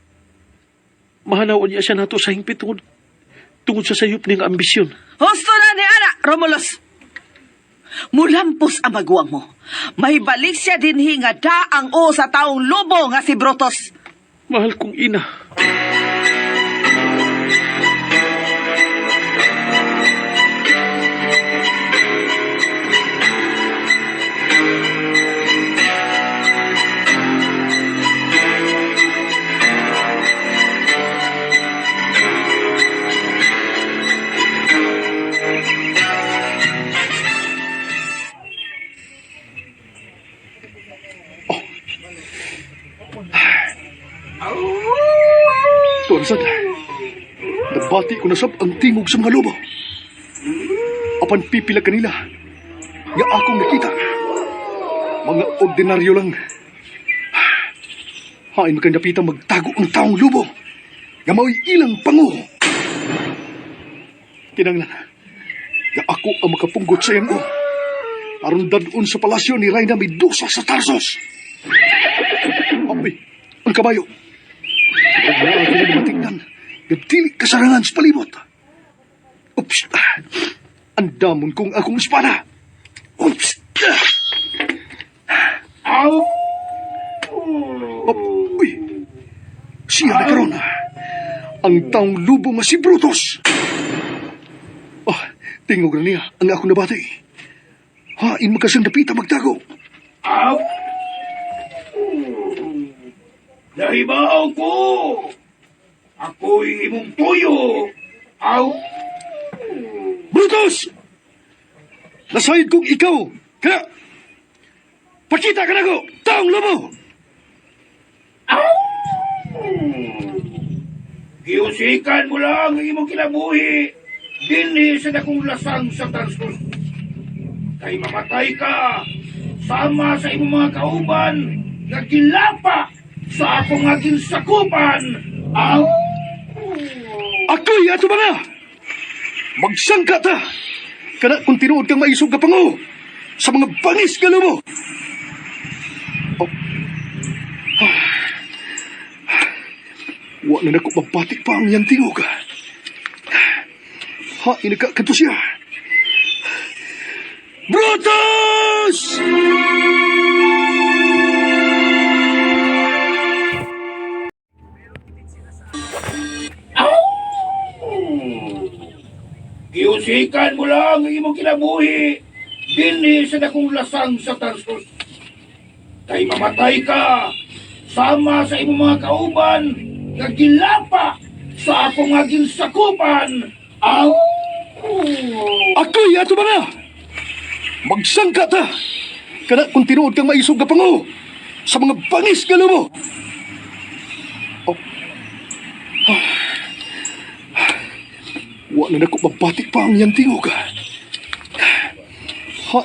Mahanawan niya siya nato sa hingpit tungod sa sayop niyang ambisyon. Husto na ni Ana, Romulos. Mulampos ang maguwang mo. May balik siya dinhi nga daang o sa taong lobo nga si Brutus. Mahal kong ina. Tuan sad, nabati ko na sab ang tingog sa mga lobo. Apan pipila kanila, nga akong nakita. Mga ordinaryo lang. Hain makandapita magtago ang taong lobo, nga mao'y ilang panguho. Kinanglan, nga ako ang makapunggot sa iyang o. Aron dadun sa palasyo ni Reyna Medusa sa Tarsos. Api, ang kabayo. Huwag na ako na matignan. Nagdili kasarangan sa palibot. Oops! Ang damon kong akong espada. Oops! Aw! Uy! Siya na karon. Ang taong lubo nga si Brutus. Oh, tingog na niya ang akong nabati. Hain makasang napita magtago. Aw! Nahibaw ko! Ako'y imong tuyo! Aw! Brutus! Nasayad kong ikaw. Kaya, pakita ka na ko, taong lubo! Giusikan mo lang ang imong kinabuhi. Dili sa dakong lasang sa Tarsus. Kay mamatay ka. Sama sa imong mga kauban. Nagkilapa sa akong aging sakupan. Aw! Ako'y ato ba nga? Magsangka ta! Kana kung tinuod kang maisog ka pango sa mga bangis ka lumo! Oh. Wa na nako mabatik pa ang iyang tingog. Ha, inagkakato siya. Brutus! Giusikan mo lang ang imong kinabuhi. Dili sa dakong lasang sa Tarsus. Kay mamatay ka. Sama sa imong mga kauban. Nagkilapa sa akong aging sakupan. Aw! Ako'y ato ba nga? Magsangka ta! Kana kung tinuod kang maisog ka pango sa mga bangis ka lumo! Oh. Wa na nako mabatik pa ang iyang tingog. Ha,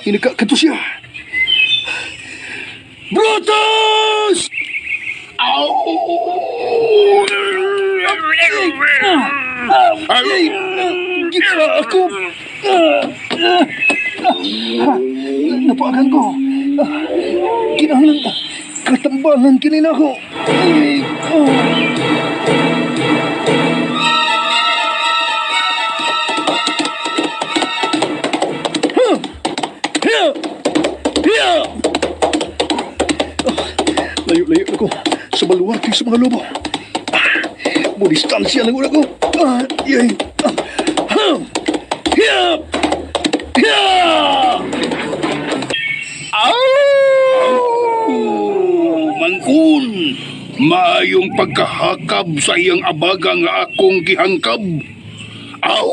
inagkakato siya. Brutus! Aw! Gita ako! Napakan ko. Kinahanglan katambalan kinina ko. Layo-layo ako sa baluarte sa mga lobo. Mo distansya lang una ko. Yay. Mangkun, maayong pagkahakab sa iyang abaga nga akong gihangkab. Aw!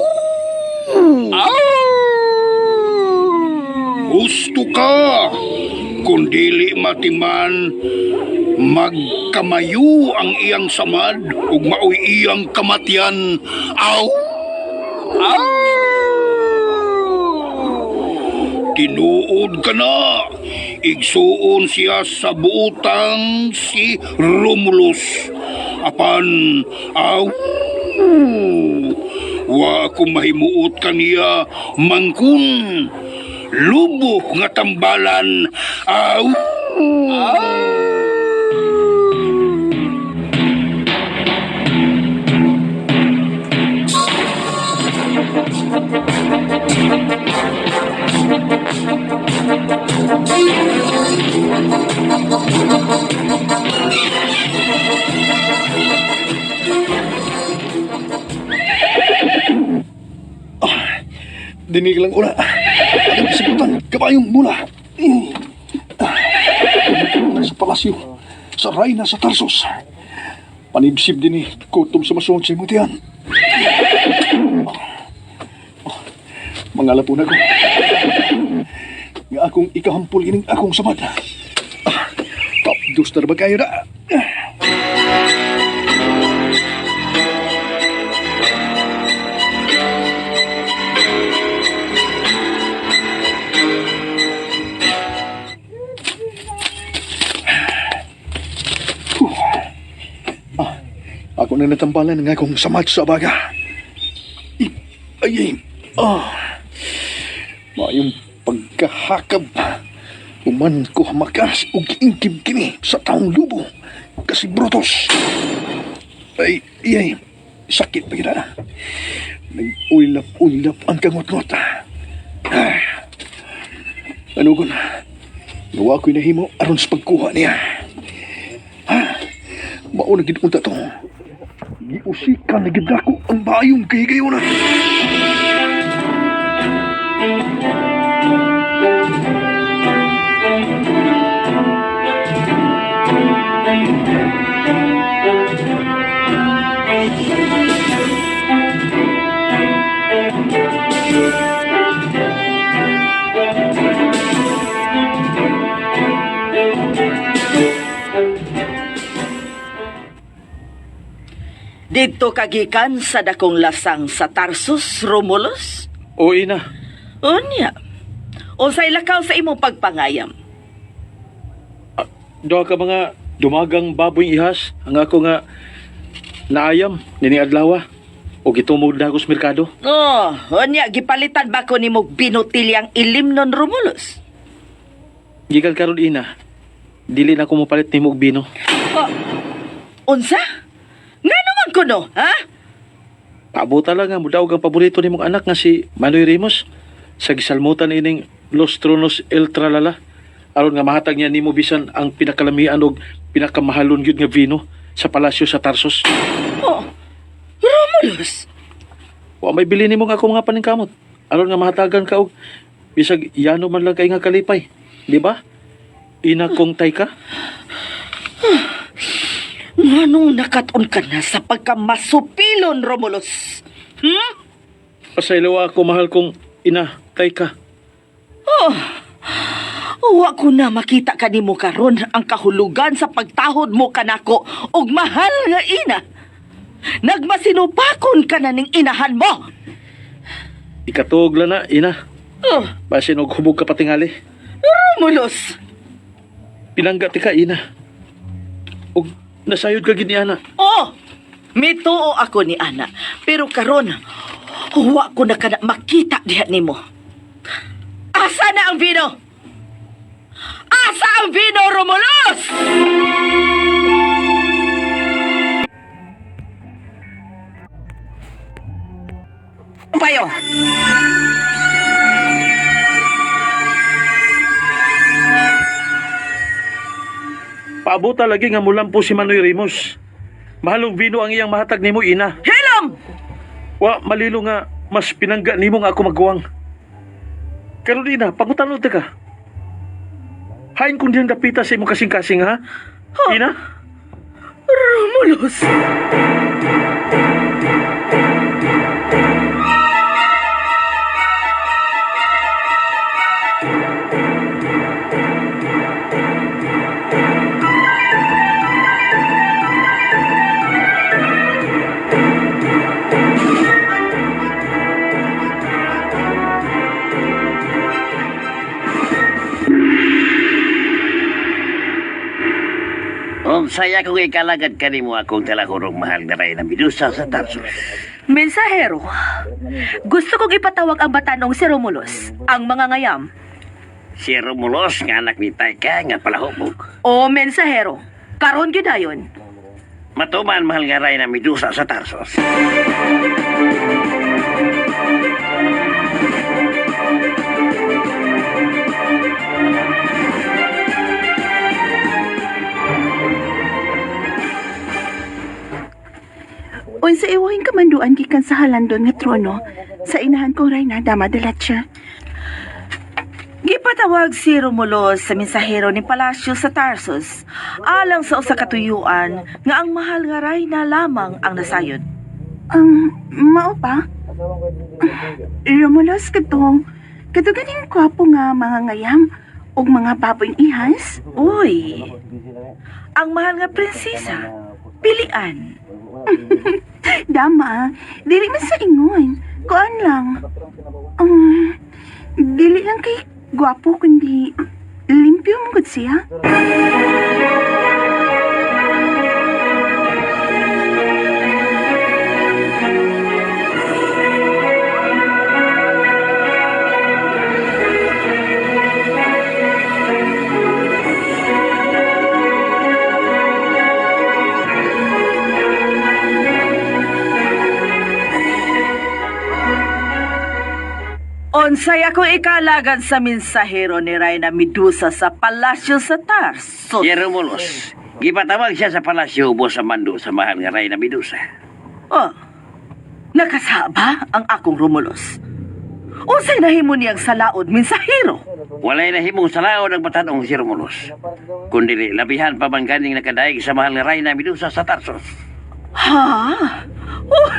Gusto ka, kung dili matiman, magkamayo ang iyang samad ug maoy iyang kamatian. Aw! Tinuod ka na. Igsuon siya sa buutang si Romulus. Apan, aw, wa ako mahimuot kaniya mangkun. Lubo nga tambalan. Aw! Dinig lang una. Ang kasibutan, kabayong mula. Sa palasyo, sa Reyna sa Tarsos. Panibsib din kutom sa masungod sa imutihan. Mga lapuna ko. Nga akong ikahampol ining akong samad. Tapdos na ba kayo na? Ako na natambalan nga akong samat sa baga. Ay, mayong pagkahakab. Uman ko hamakas ug ingkib kini sa taong lubo. Kasi brutos. Ay, sakit pa kita. Nag-ulap-ulap ang kangot-ngot. Ano ko na? Nawa ko'y nahimo aron sa pagkuha niya. Mauna gid unta to. Giusikan na gid ako ang bayong kahigayonan. Dito kagikan sa dakong lasang sa Tarsus, Romulus? O ina, Unya. Unsay lakaw sa imong pagpangayam? doha ka mga dumagang baboy ihas ang ako nga naayam nini adlaw o gitumog na ako sa merkado. Unya, gipalitan ba ko nimo binutilyang ilimnon, Romulus? Gikan karon ina, dili na ko mopalit nimo og bino. Unsa? Nga naman ko no, ha? Paabuta lang nga mudawag ang paborito nimong anak nga si Manoy Ramos sa gisalmutan ining Los Tronos El Tralala aron nga mahatag niya nimo bisan ang pinakalamian og pinakamahalon gyud nga vino sa palasyo sa Tarsus. Romulus? Wa may bili nimo nga ako mga paningkamot aron nga mahatagan ka og bisag yano man lang kay nga kalipay, di ba? Ina kong tay ka. Nganong nakaton ka na sa pagkamasupilon, Romulus? Pasaylo ako mahal kong ina, tay ka. Wa ko na makita ka nimo karon ang kahulugan sa pagtahod mo kanako og mahal nga ina. Nagmasinupakon ka na ning inahan mo. Ikatuog lang na, ina. Basin og hubog ka patingali. Romulus? Pinangga ti ka, ina. Og nasayod ka gini, ana. Mituo ako ni Ana. Pero karon, wa ko na kana makita diha nimo. Asa na ang vino? Asa ang vino, Romulus? Payo. Paabuta lagi nga mulampo si Manoy Ramos. Mahalong vino ang iyang mahatag nimo, ina. Hilom! Wa malilo nga mas pinangga nimo nga ako magguwang. Karon ina, pangutanod ka. Hain kung diyang dapita sa imong kasing-kasing, ha? Ina? Romulus! Saya kong ikalagad ka mo akong talakurong mahal na ray na Medusa sa Tarsus. Mensahero, gusto kong ipatawag ang batanong si Romulus, ang mga ngayam. Si Romulos nga anak ni Taika nga palahubog. O mensahero, karon gyud dayon. Matuman mahal nga ray na Medusa sa Tarsus. Unsa iwahing kamanduan gikan sa halandon nga trono sa inahan kong Reyna Dama de Leche. Gipatawag si Romulus sa mensahero ni Palasyo sa Tarsus alang sa usa ka tuyuan nga ang mahal nga rayna lamang ang nasayod. Mao pa? Romulus katong ganing kwapo nga mga ngayam ug mga baboy ihas. Uy, ang mahal nga prinsesa, pilian. Dama, dili man sa ingon. Kuan lang. Dili lang kay gwapo kundi limpyo mo gud siya. Onsay ako ikalagan sa mensahero ni Reyna Medusa sa palasyo sa Tarso. Si Romulus, gipatawag siya sa palasyo ubos sa mando sa mahal nga Reyna Medusa. Oh, nakasaba ang akong Romulus. Unsay nahimo niyang salaod mensahero? Walay na himong salaon ang batanong si Romulus. Kundi labihan pa man ganing nakadaig sa mahal nga Reyna Medusa sa Tarsos. Ha? Oh,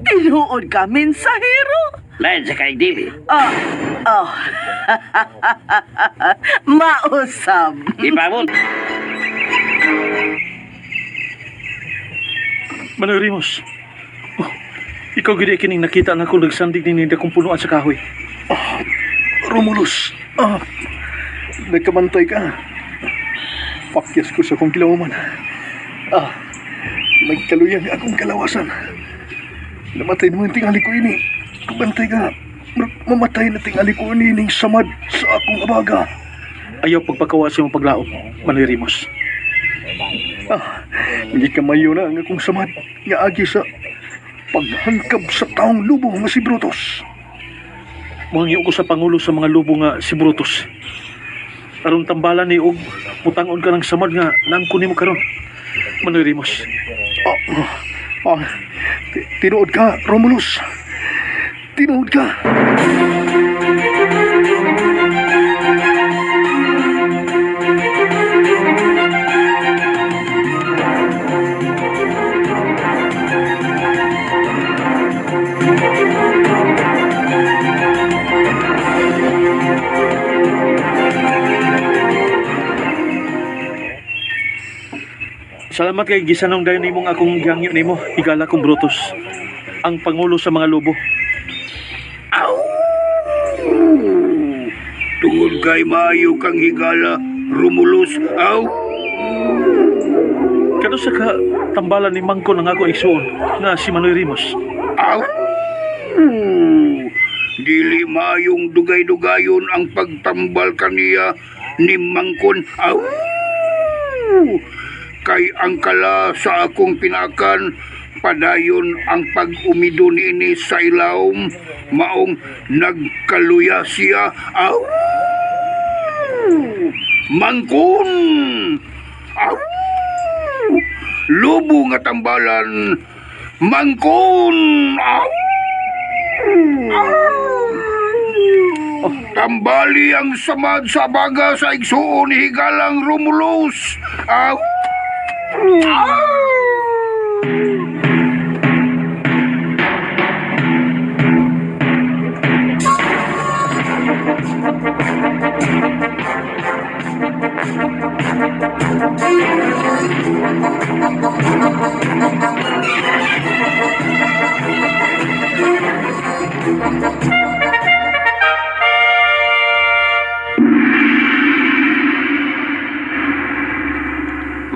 tinuod ka mensahero? Lain sa kaigdili. Oh. Mausab. Ipamot. Manoy Rimos. Oh, ikaw gid kining nakita na ko nagsandig ni dakong punuan sa kahoy. Romulus, nagkamantay ka. Pakyas ko sa kong kilawman. Nagkaluyan ni akong kalawasan. Namatay naman tingali ko ini. Bantay ka. Mamatay na tingali ko ini ning samad sa akong abaga. Ayaw pagpakawa sa imong paglaom, Manoy Rimos. Hindi ka mayo na ang akong samad nga agi sa paghangkab sa taong lubo nga si Brutus. Mangyo ko sa pangulo sa mga lubo nga si Brutus. Aron tambalan ni og mutangon ka ng samad nga nangko nimo karon. Manoy Rimos. Tinuod ka, Romulus. Tinuod ka. Salamat kay gisanong dayon nimong akong gihangyo nimo, higala kong Brutus, ang pangulo sa mga lobo. Tungod kay maayo kang higala, Romulus. Kano sa ka tambalan ni Mangko ng ako igsuon nga si Manoy Rimos. Dili maayong dugay-dugayon ang pagtambal kaniya ni Mangkon. Kay ang kala sa akong pinakan, padayon ang pag-umido niini sa ilawom, maong nagkaluya siya. Mangkon! Lubo nga tambalan, Mangkon! Tambali ang samad sa baga sa igsuon ni Higalang Romulus.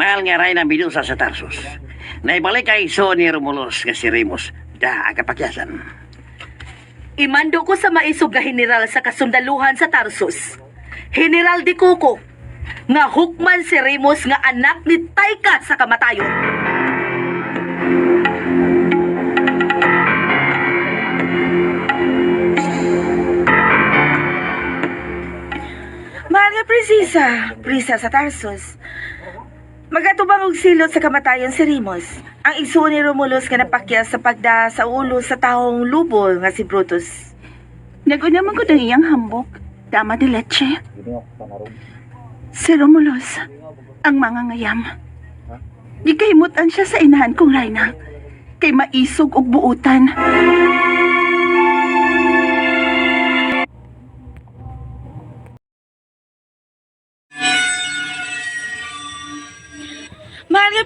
Mahal nga Reyna Medusa sa Tarsus. Naibalik kay iso ni Romulus nga si Remus. Ang kapakyasan. Imando ko sa maisog nga general sa kasundaluhan sa Tarsus. General Di Cuco, nga hukman si Remus nga anak ni Taika sa kamatayon. Mahal nga Prisa sa Tarsus. Magatubang og silot sa kamatayon si Remus. Ang igsuon ni Romulus nga napakyas sa pagda sa ulo sa taong lubo nga si Brutus. Naguna man ko ng iyang hambok, Dama de Leche. Si Romulus, ang mga ngayam. Di kahimutan siya sa inahan kong Reyna, kay maisog og buutan. Mahal nga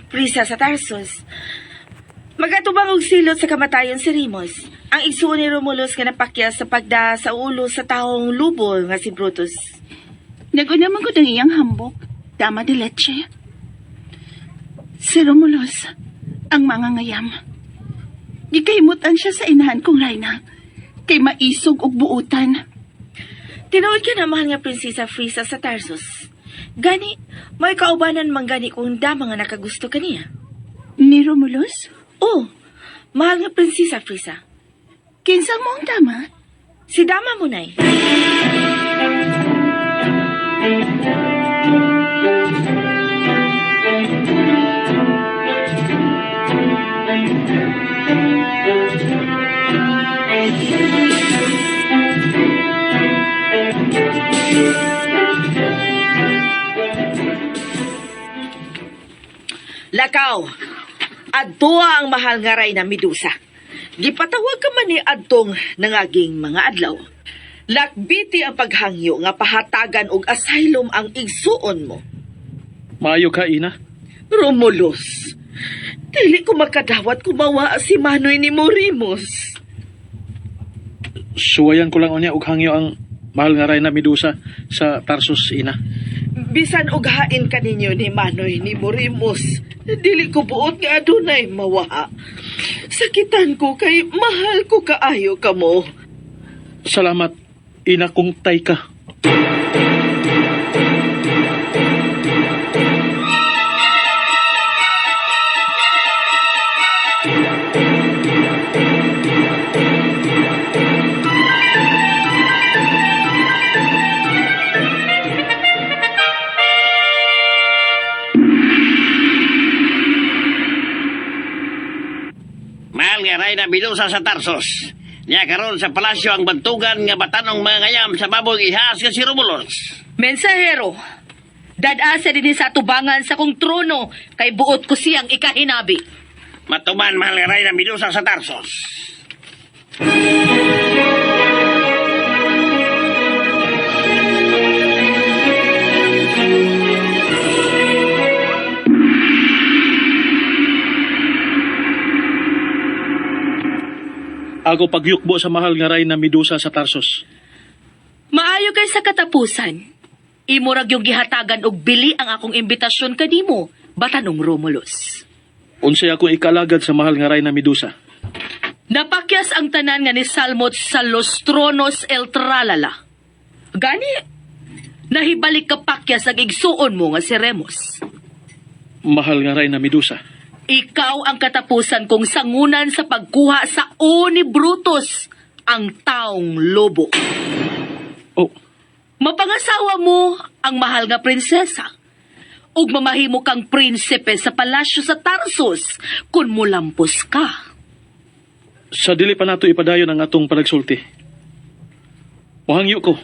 Prisa sa Tarsus. Magatubang og silot sa kamatayon si Remus. Ang igsuon ni Romulus nga napakyas sa pagda sa ulo sa taong lubo nga si Brutus. Naguna man ko ng iyang hambok, Dama de Leche. Si Romulus, ang mga ngayam. Di kahimutan siya sa inahan kong Reyna, kay maisog og buutan. Tinuod ka na, mahal nga Prinsesa Frisa sa Tarsus. Gani, may kaubanan man gani kung dama nga nakagusto kaniya. Ni Romulus? Oh, mahal nga Prinsesa Frisa. Kinsang mo ang dama? Si Dama mo, Nay. Lakaw, adtoa ang mahal nga ray na Medusa. Gipatawag ka man ni adtong nangaging mga adlaw. Lakbiti ang paghangyo nga pahatagan og asylum ang igsuon mo. Maayo ka, ina. Romulus, dili ko makadawat kumawa si Manoy ni Morimos. Suwayan ko lang unya og hangyo ang mahal nga ray na Medusa sa Tarsus, ina. Bisan og hain ka ninyo ni Manoy ni Morimos, dili ko buot nga adunay mawa. Sakitan ko kay mahal ko kaayo ka mo. Salamat, ina kong tay ka. Mahal nga ray na Medusa sa Tarsos. Niya karon sa palasyo ang bantugan nga batanong mga ngayam sa baboy ihas nga si Romulus. Mensahero, dadasa din sa tubangan sa kong trono kay buot ko siyang ikahinabi. Matuman mahal nga ray na Medusa sa Tarsos. Ako pagyukbo sa mahal nga ray na Medusa sa Tarsus. Maayo kay sa katapusan. Imurag yung gihatagan og bili ang akong imbitasyon kanimo, batanong Romulus. Unsay ako ikalagad sa mahal nga ray na Medusa. Napakyas ang tanan nga ni Salmot sa Los Tronos El Tralala. Gani, nahibalik ka pakyas ang igsuon mo nga si Remus. Mahal nga ray na Medusa. Ikaw ang katapusan kong sangunan sa pagkuha sa o ni Brutus, ang taong lobo. Oh, Mapangasawa mo ang mahal nga prinsesa ug mamahimo kang prinsipe sa palasyo sa Tarsus kung mulampos ka. sa dili pa nato ipadayon ang atong panagsulti. Mohangyo ko.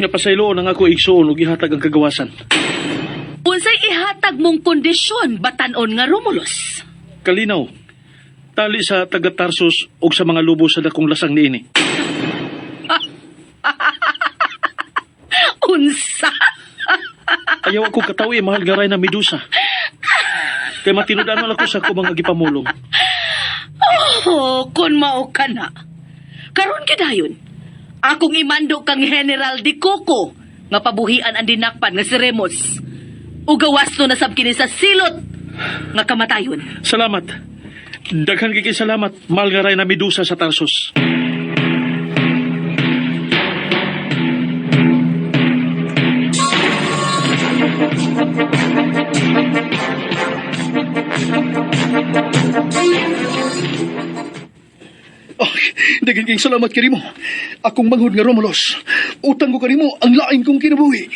Nga pasayloon ang ako igsuon ug ihatag ang kagawasan. Unsay ihatag mong kondisyon batanon nga Romulus? Kalinaw, tali sa taga Tarsus ug sa mga lubo sa dakong lasang niini. Unsa? Ayaw ako katawi, mahal garay na Medusa. Kay matinudan man ako sa ako mga gipamulong. Oh, kun mao ka na. Karon kidayon, akong imando kang General Di Coco nga pabuhian ang dinakpan nga si Remus. Ugawas no nasab kini sa silot nga kamatayon. Salamat. Daghan kay salamat, mahal garay na Medusa sa Tarsus. Dagan kayong salamat kanimo. Akong manghod nga Romulus. Utang ko kanimo ang lain kong kinabuhi.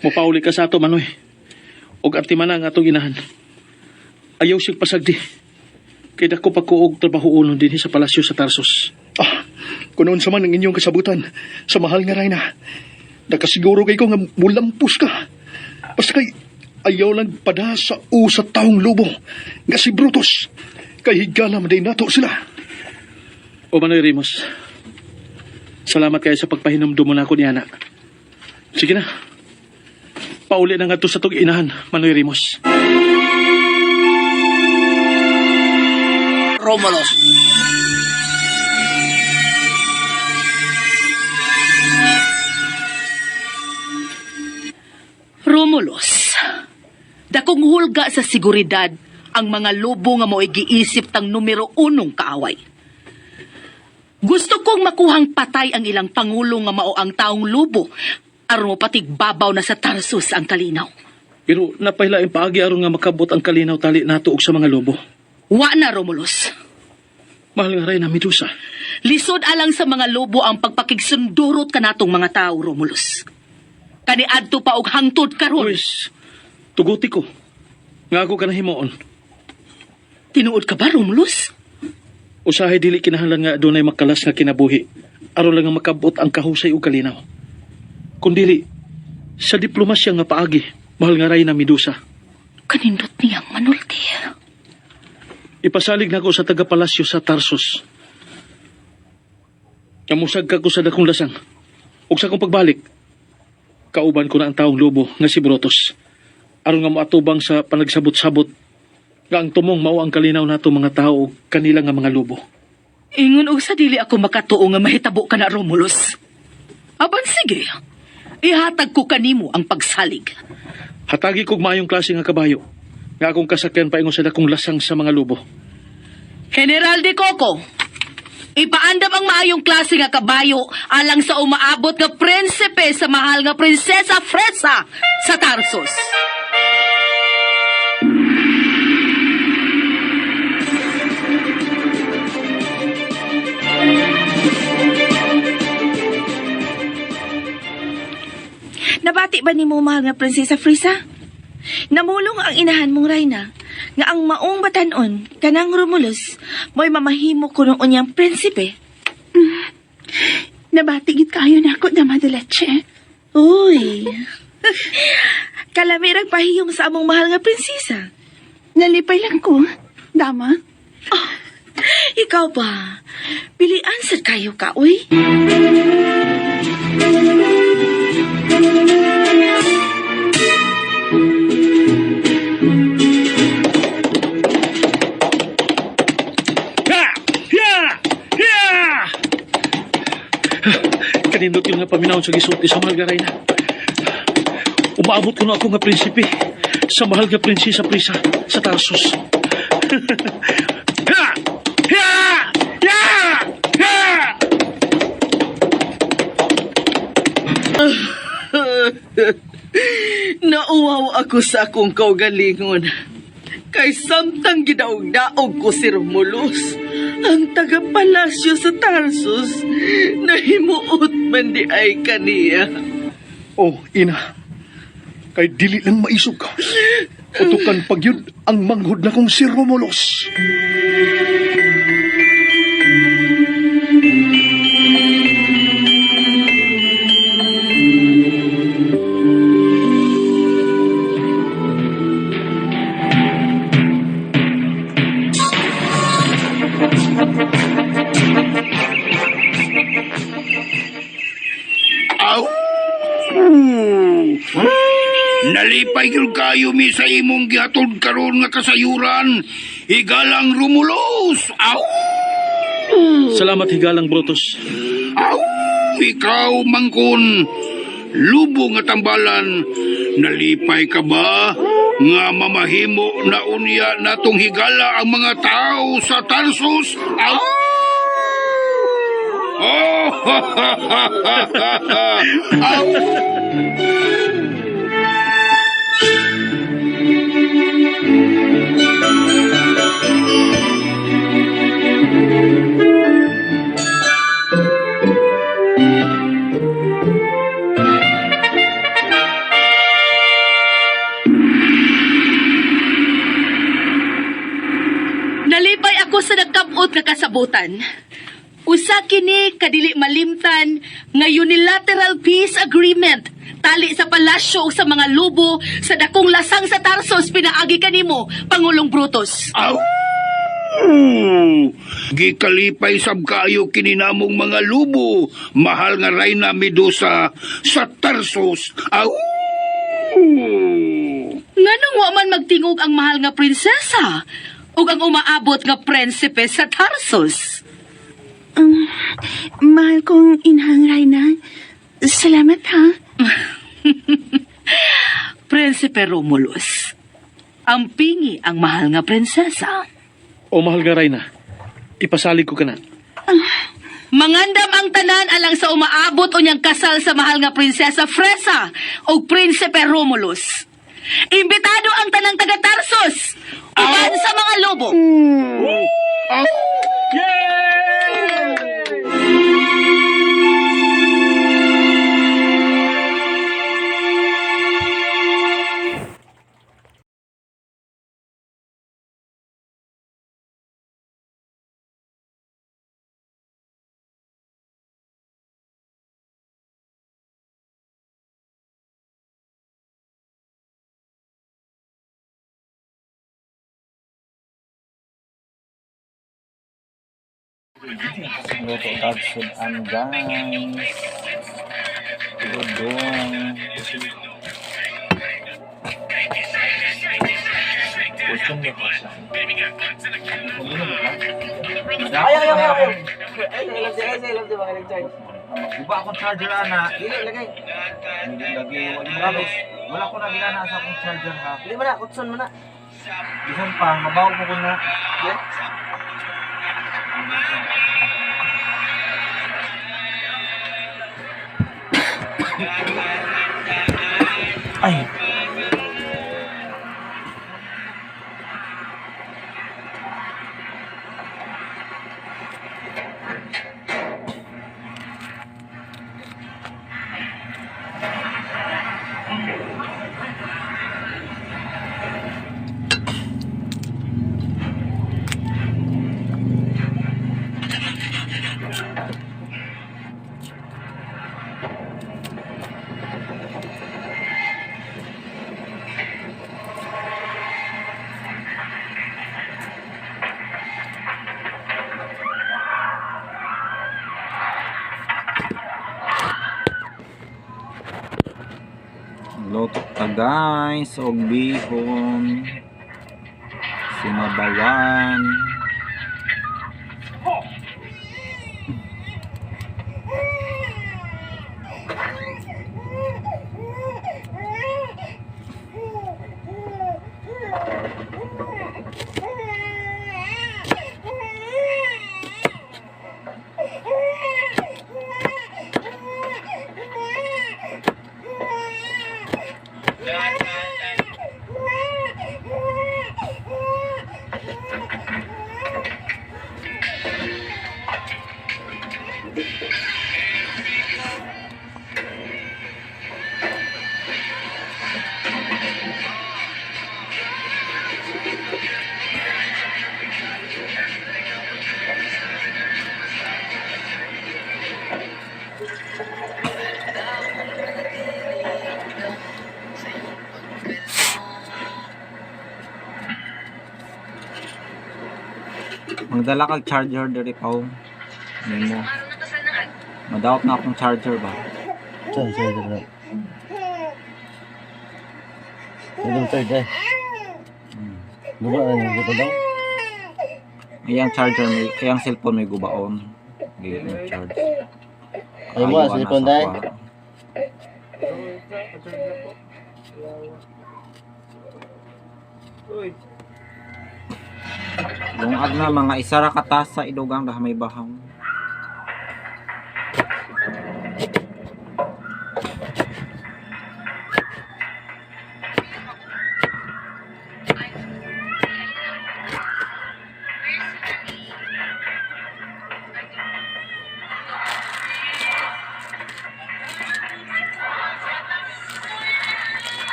Mupauli ka sa ato, Manoy. Og artimana ang atong inahan. Ayaw sig pasagdi. Kay dako pa ko og trabahoon din sa palasyo sa Tarsus. Kunoon sa man ang inyong kasabutan sa mahal nga Rayna. Nakasiguro kay ko nga mulampos ka. Basta kay ayaw lang pada sa sa taong lobo nga si Brutus. Kay higala man din nato sila. O Manoy Rimos, salamat kayo sa pagpahinumdum mo na ako ni Ana. Sige na. Pauli na nga to sa tong inahan, Manoy Rimos. Romulus. Romulus, dakong hulga sa seguridad ang mga lobo nga mo'y giisip tang numero 1 kaaway. Gusto kong makuhang patay ang ilang pangulo nga mao ang taong lobo aron mo patigbabaw na sa Tarsus ang kalinaw. Pero napailaing paagi aron nga makabot ang kalinaw tali nato og sa mga lobo. Wa na, Romulus. Mahal nga Reyna Medusa. Lisod alang sa mga lobo ang pagpakigsundurot ka natong mga tao, Romulus. Kaniadto pa og hangtod karon. Uwis, tuguti ko. Nga ako ka na himuon. Tinuod ka ba, Romulus? Usahay dili kinahanglan nga adunay makalas nga kinabuhi. Aron lang nga makabot ang kahusay ug kalinaw. Kung dili, sa diplomasya nga paagi, mahal nga Reyna Medusa. Kanindot niyang manulti. Ipasalig na ko sa taga-palasyo sa Tarsus. Kamusag ka ko sa dakong lasang. Ug sa akong pagbalik, kauban ko na ang taong lobo nga si Brotos. Aron nga moatubang sa panagsabot-sabot nga ang tumong mao ang kalinaw nato mga tao ug kanila nga mga lobo. Ingon og sa dili ako makatuo nga mahitabo ka na, Romulus. Aban sige, ihatag ko kanimo ang pagsalig. Hatagi kog maayong klase nga kabayo nga akong kasakyan paingon sa dakong lasang sa mga lobo. General de Coco, ipaandam ang maayong klase nga kabayo alang sa umaabot nga prinsipe sa mahal nga prinsesa Fresa sa Tarsus. Nabati ba ni mo, mahal nga Prinsesa Frisa? Namulong ang inahan mong Reyna, nga ang maong batanon, kanang Romulus, mo'y mamahimo ko noon niyang prinsipe. Nabatigit kayo na ako, Dama de Leche. Uy, kalamirang pahiyong sa among mahal nga prinsesa. Nalipay lang ko, Dama. Ikaw ba? Pilian sa kayo ka, uy? Kanindot yung nga paminawon sa gisulti sa mahal nga Reyna. Umaabot ko na ako nga prinsipe sa mahal nga prinsesa Prisa sa Tarsus. Nauwaw ako sa akong kaugalingon. Kay samtang gidaog-daog ko si Romulus, ang taga-palasyo sa Tarsus, nahimuot man di ay kaniya. Oh, ina. Kay dili lang maisog ka. Utukan pagyud ang manghod na kong si Romulus. Aw! Nalipay gyud kayo mi sa imong gihatod karon nga kasayuran. Higalang Romulus. Aw! Salamat higalang Brotos. Aw! Ikaw mangkon. Lubo nga tambalan. Nalipay ka ba nga mamahimo na unya natong higala ang mga tao sa Tarsus? Aw! Oh! Aw! Nalipay ako sa nagkamot nga kasabutan. Usa kini kadili malimtan nga unilateral peace agreement tali sa palasyo ug sa mga lubo sa dakong lasang sa Tarsus pinaagi kanimo, Pangulong Brutus. Aw! Gikalipay sab kayo kininamong mga lubo, mahal nga Reyna Medusa sa Tarsus. Aw! Nganong wa man magtingog ang mahal nga prinsesa ug ang umaabot nga prinsipe sa Tarsus? Mahal kong inahang Reyna. Salamat, ha? Prinsipe Romulus, ang pingi ang mahal nga prinsesa. O mahal nga Reyna, ipasalig ko ka na. Mangandam ang tanan alang sa umaabot o niyang kasal sa mahal nga prinsesa Fresa o Prinsipe Romulus. Imbitado ang tanang taga Tarsus. Laban sa mga lobo! Luto tagsod ang guys. Tudong. Pusun ba ko siya? Iba akong charger ana. Dili lagay. Hindi lagi wala ko na ginana sa akong charger ha. Dili man na kutson man na. Bisan pa mabaw ko na. Ay. Luto ta guys og bihon, sinabawan. Magdala kag charger diri pa nimo. Madawat na akong charger ba? Charger na. Itong charger. Gumaan yung gusto daw. Iyang charger may iyang cellphone may gubaon. Di mo charge. Ay mo cellphone dai. Yung agna mga isara katas sa idugang dah may bahang.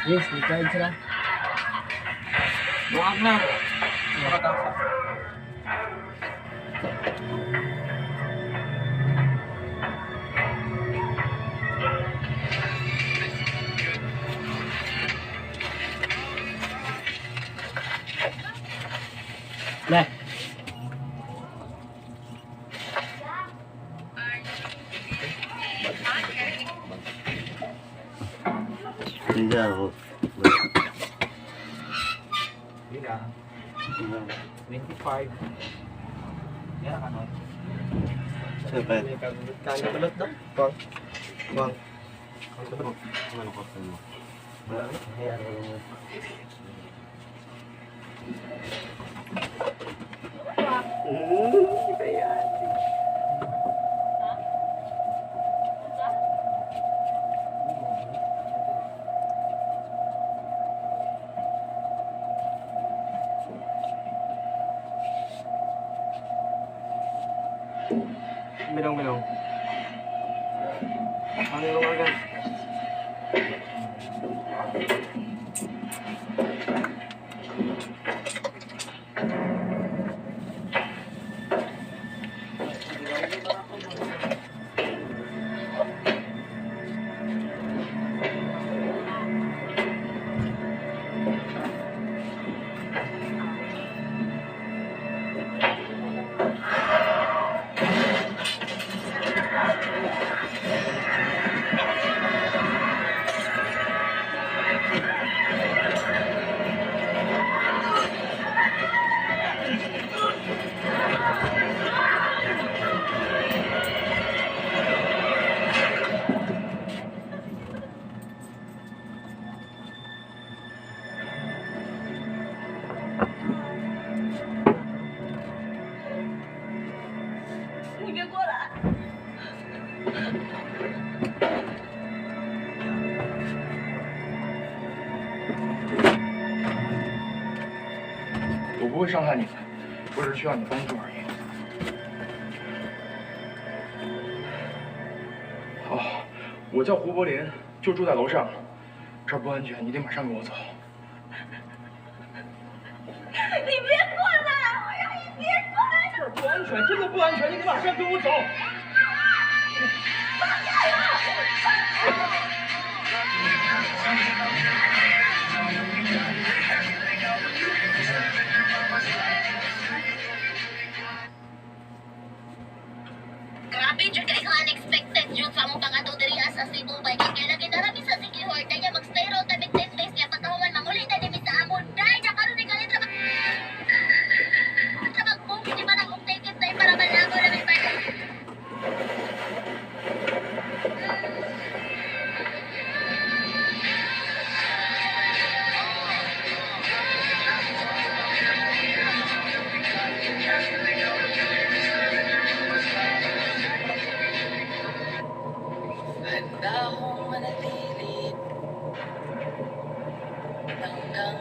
Yes, charge sila. Yung agna. Makatasa. Nah. Tidak ako. 25. Yan ano. Dapat. Kanya balot daw. Pang. Pang. Ano ko sa mo? Minong. Ano yung agad?我不会伤害你的，我只是需要你帮助而已。哦，我叫胡柏林，就住在楼上，这儿不安全，你得马上跟我走。你别过来！我让你别过来！这儿不安全，真的不安全，你得马上跟我走。Grabe, Jud, kay ka unexpected, Jud, sa mong pangato diri sa Cebu, bay. Kaya lagi narami sa secure, kaya mag-stay raw tabi 10 days niya, pagkahuman manguli na di sa amon. Dahil, karon ni kalit sa mag-book, hindi man akong ticket na para malago na may pala. Handa akong manatili hanggang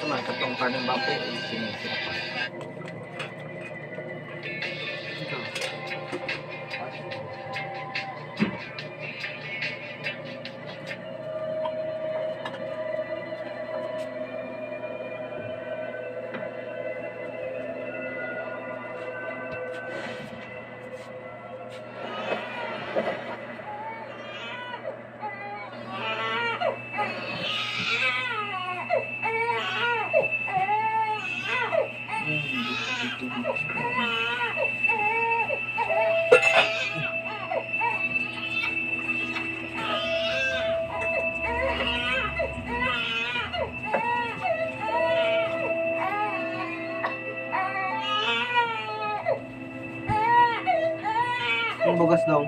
Cuma ketongkar ng bapo. Sinisip. Yung bugas daw.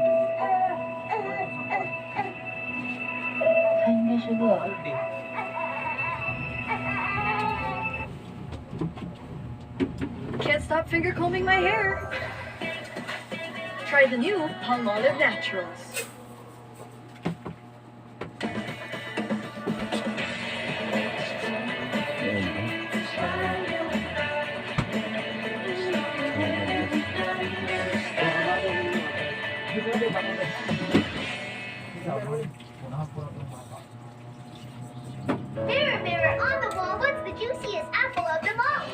hindi siguro. Can't stop finger combing my hair. Try the new Palmolive Naturals. Mirror, mirror on the wall, what's the juiciest apple of them all?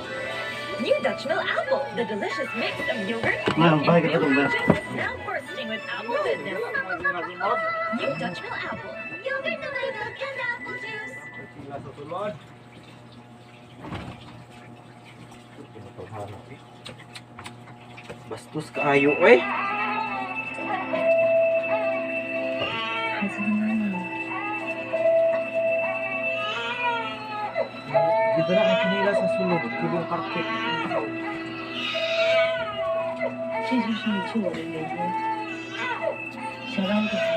New Dutch Mill Apple, the delicious mix of yogurt, Nah, bahay ka milk, ba? and juice, now bursting with apple goodness. New Dutch Mill Apple. Yogurt na may milk and apple juice. Bastos kaayo, eh. Dito na ang kinila sa sulod. Yung karpet. Jesus, I'm too old, sarang ka sa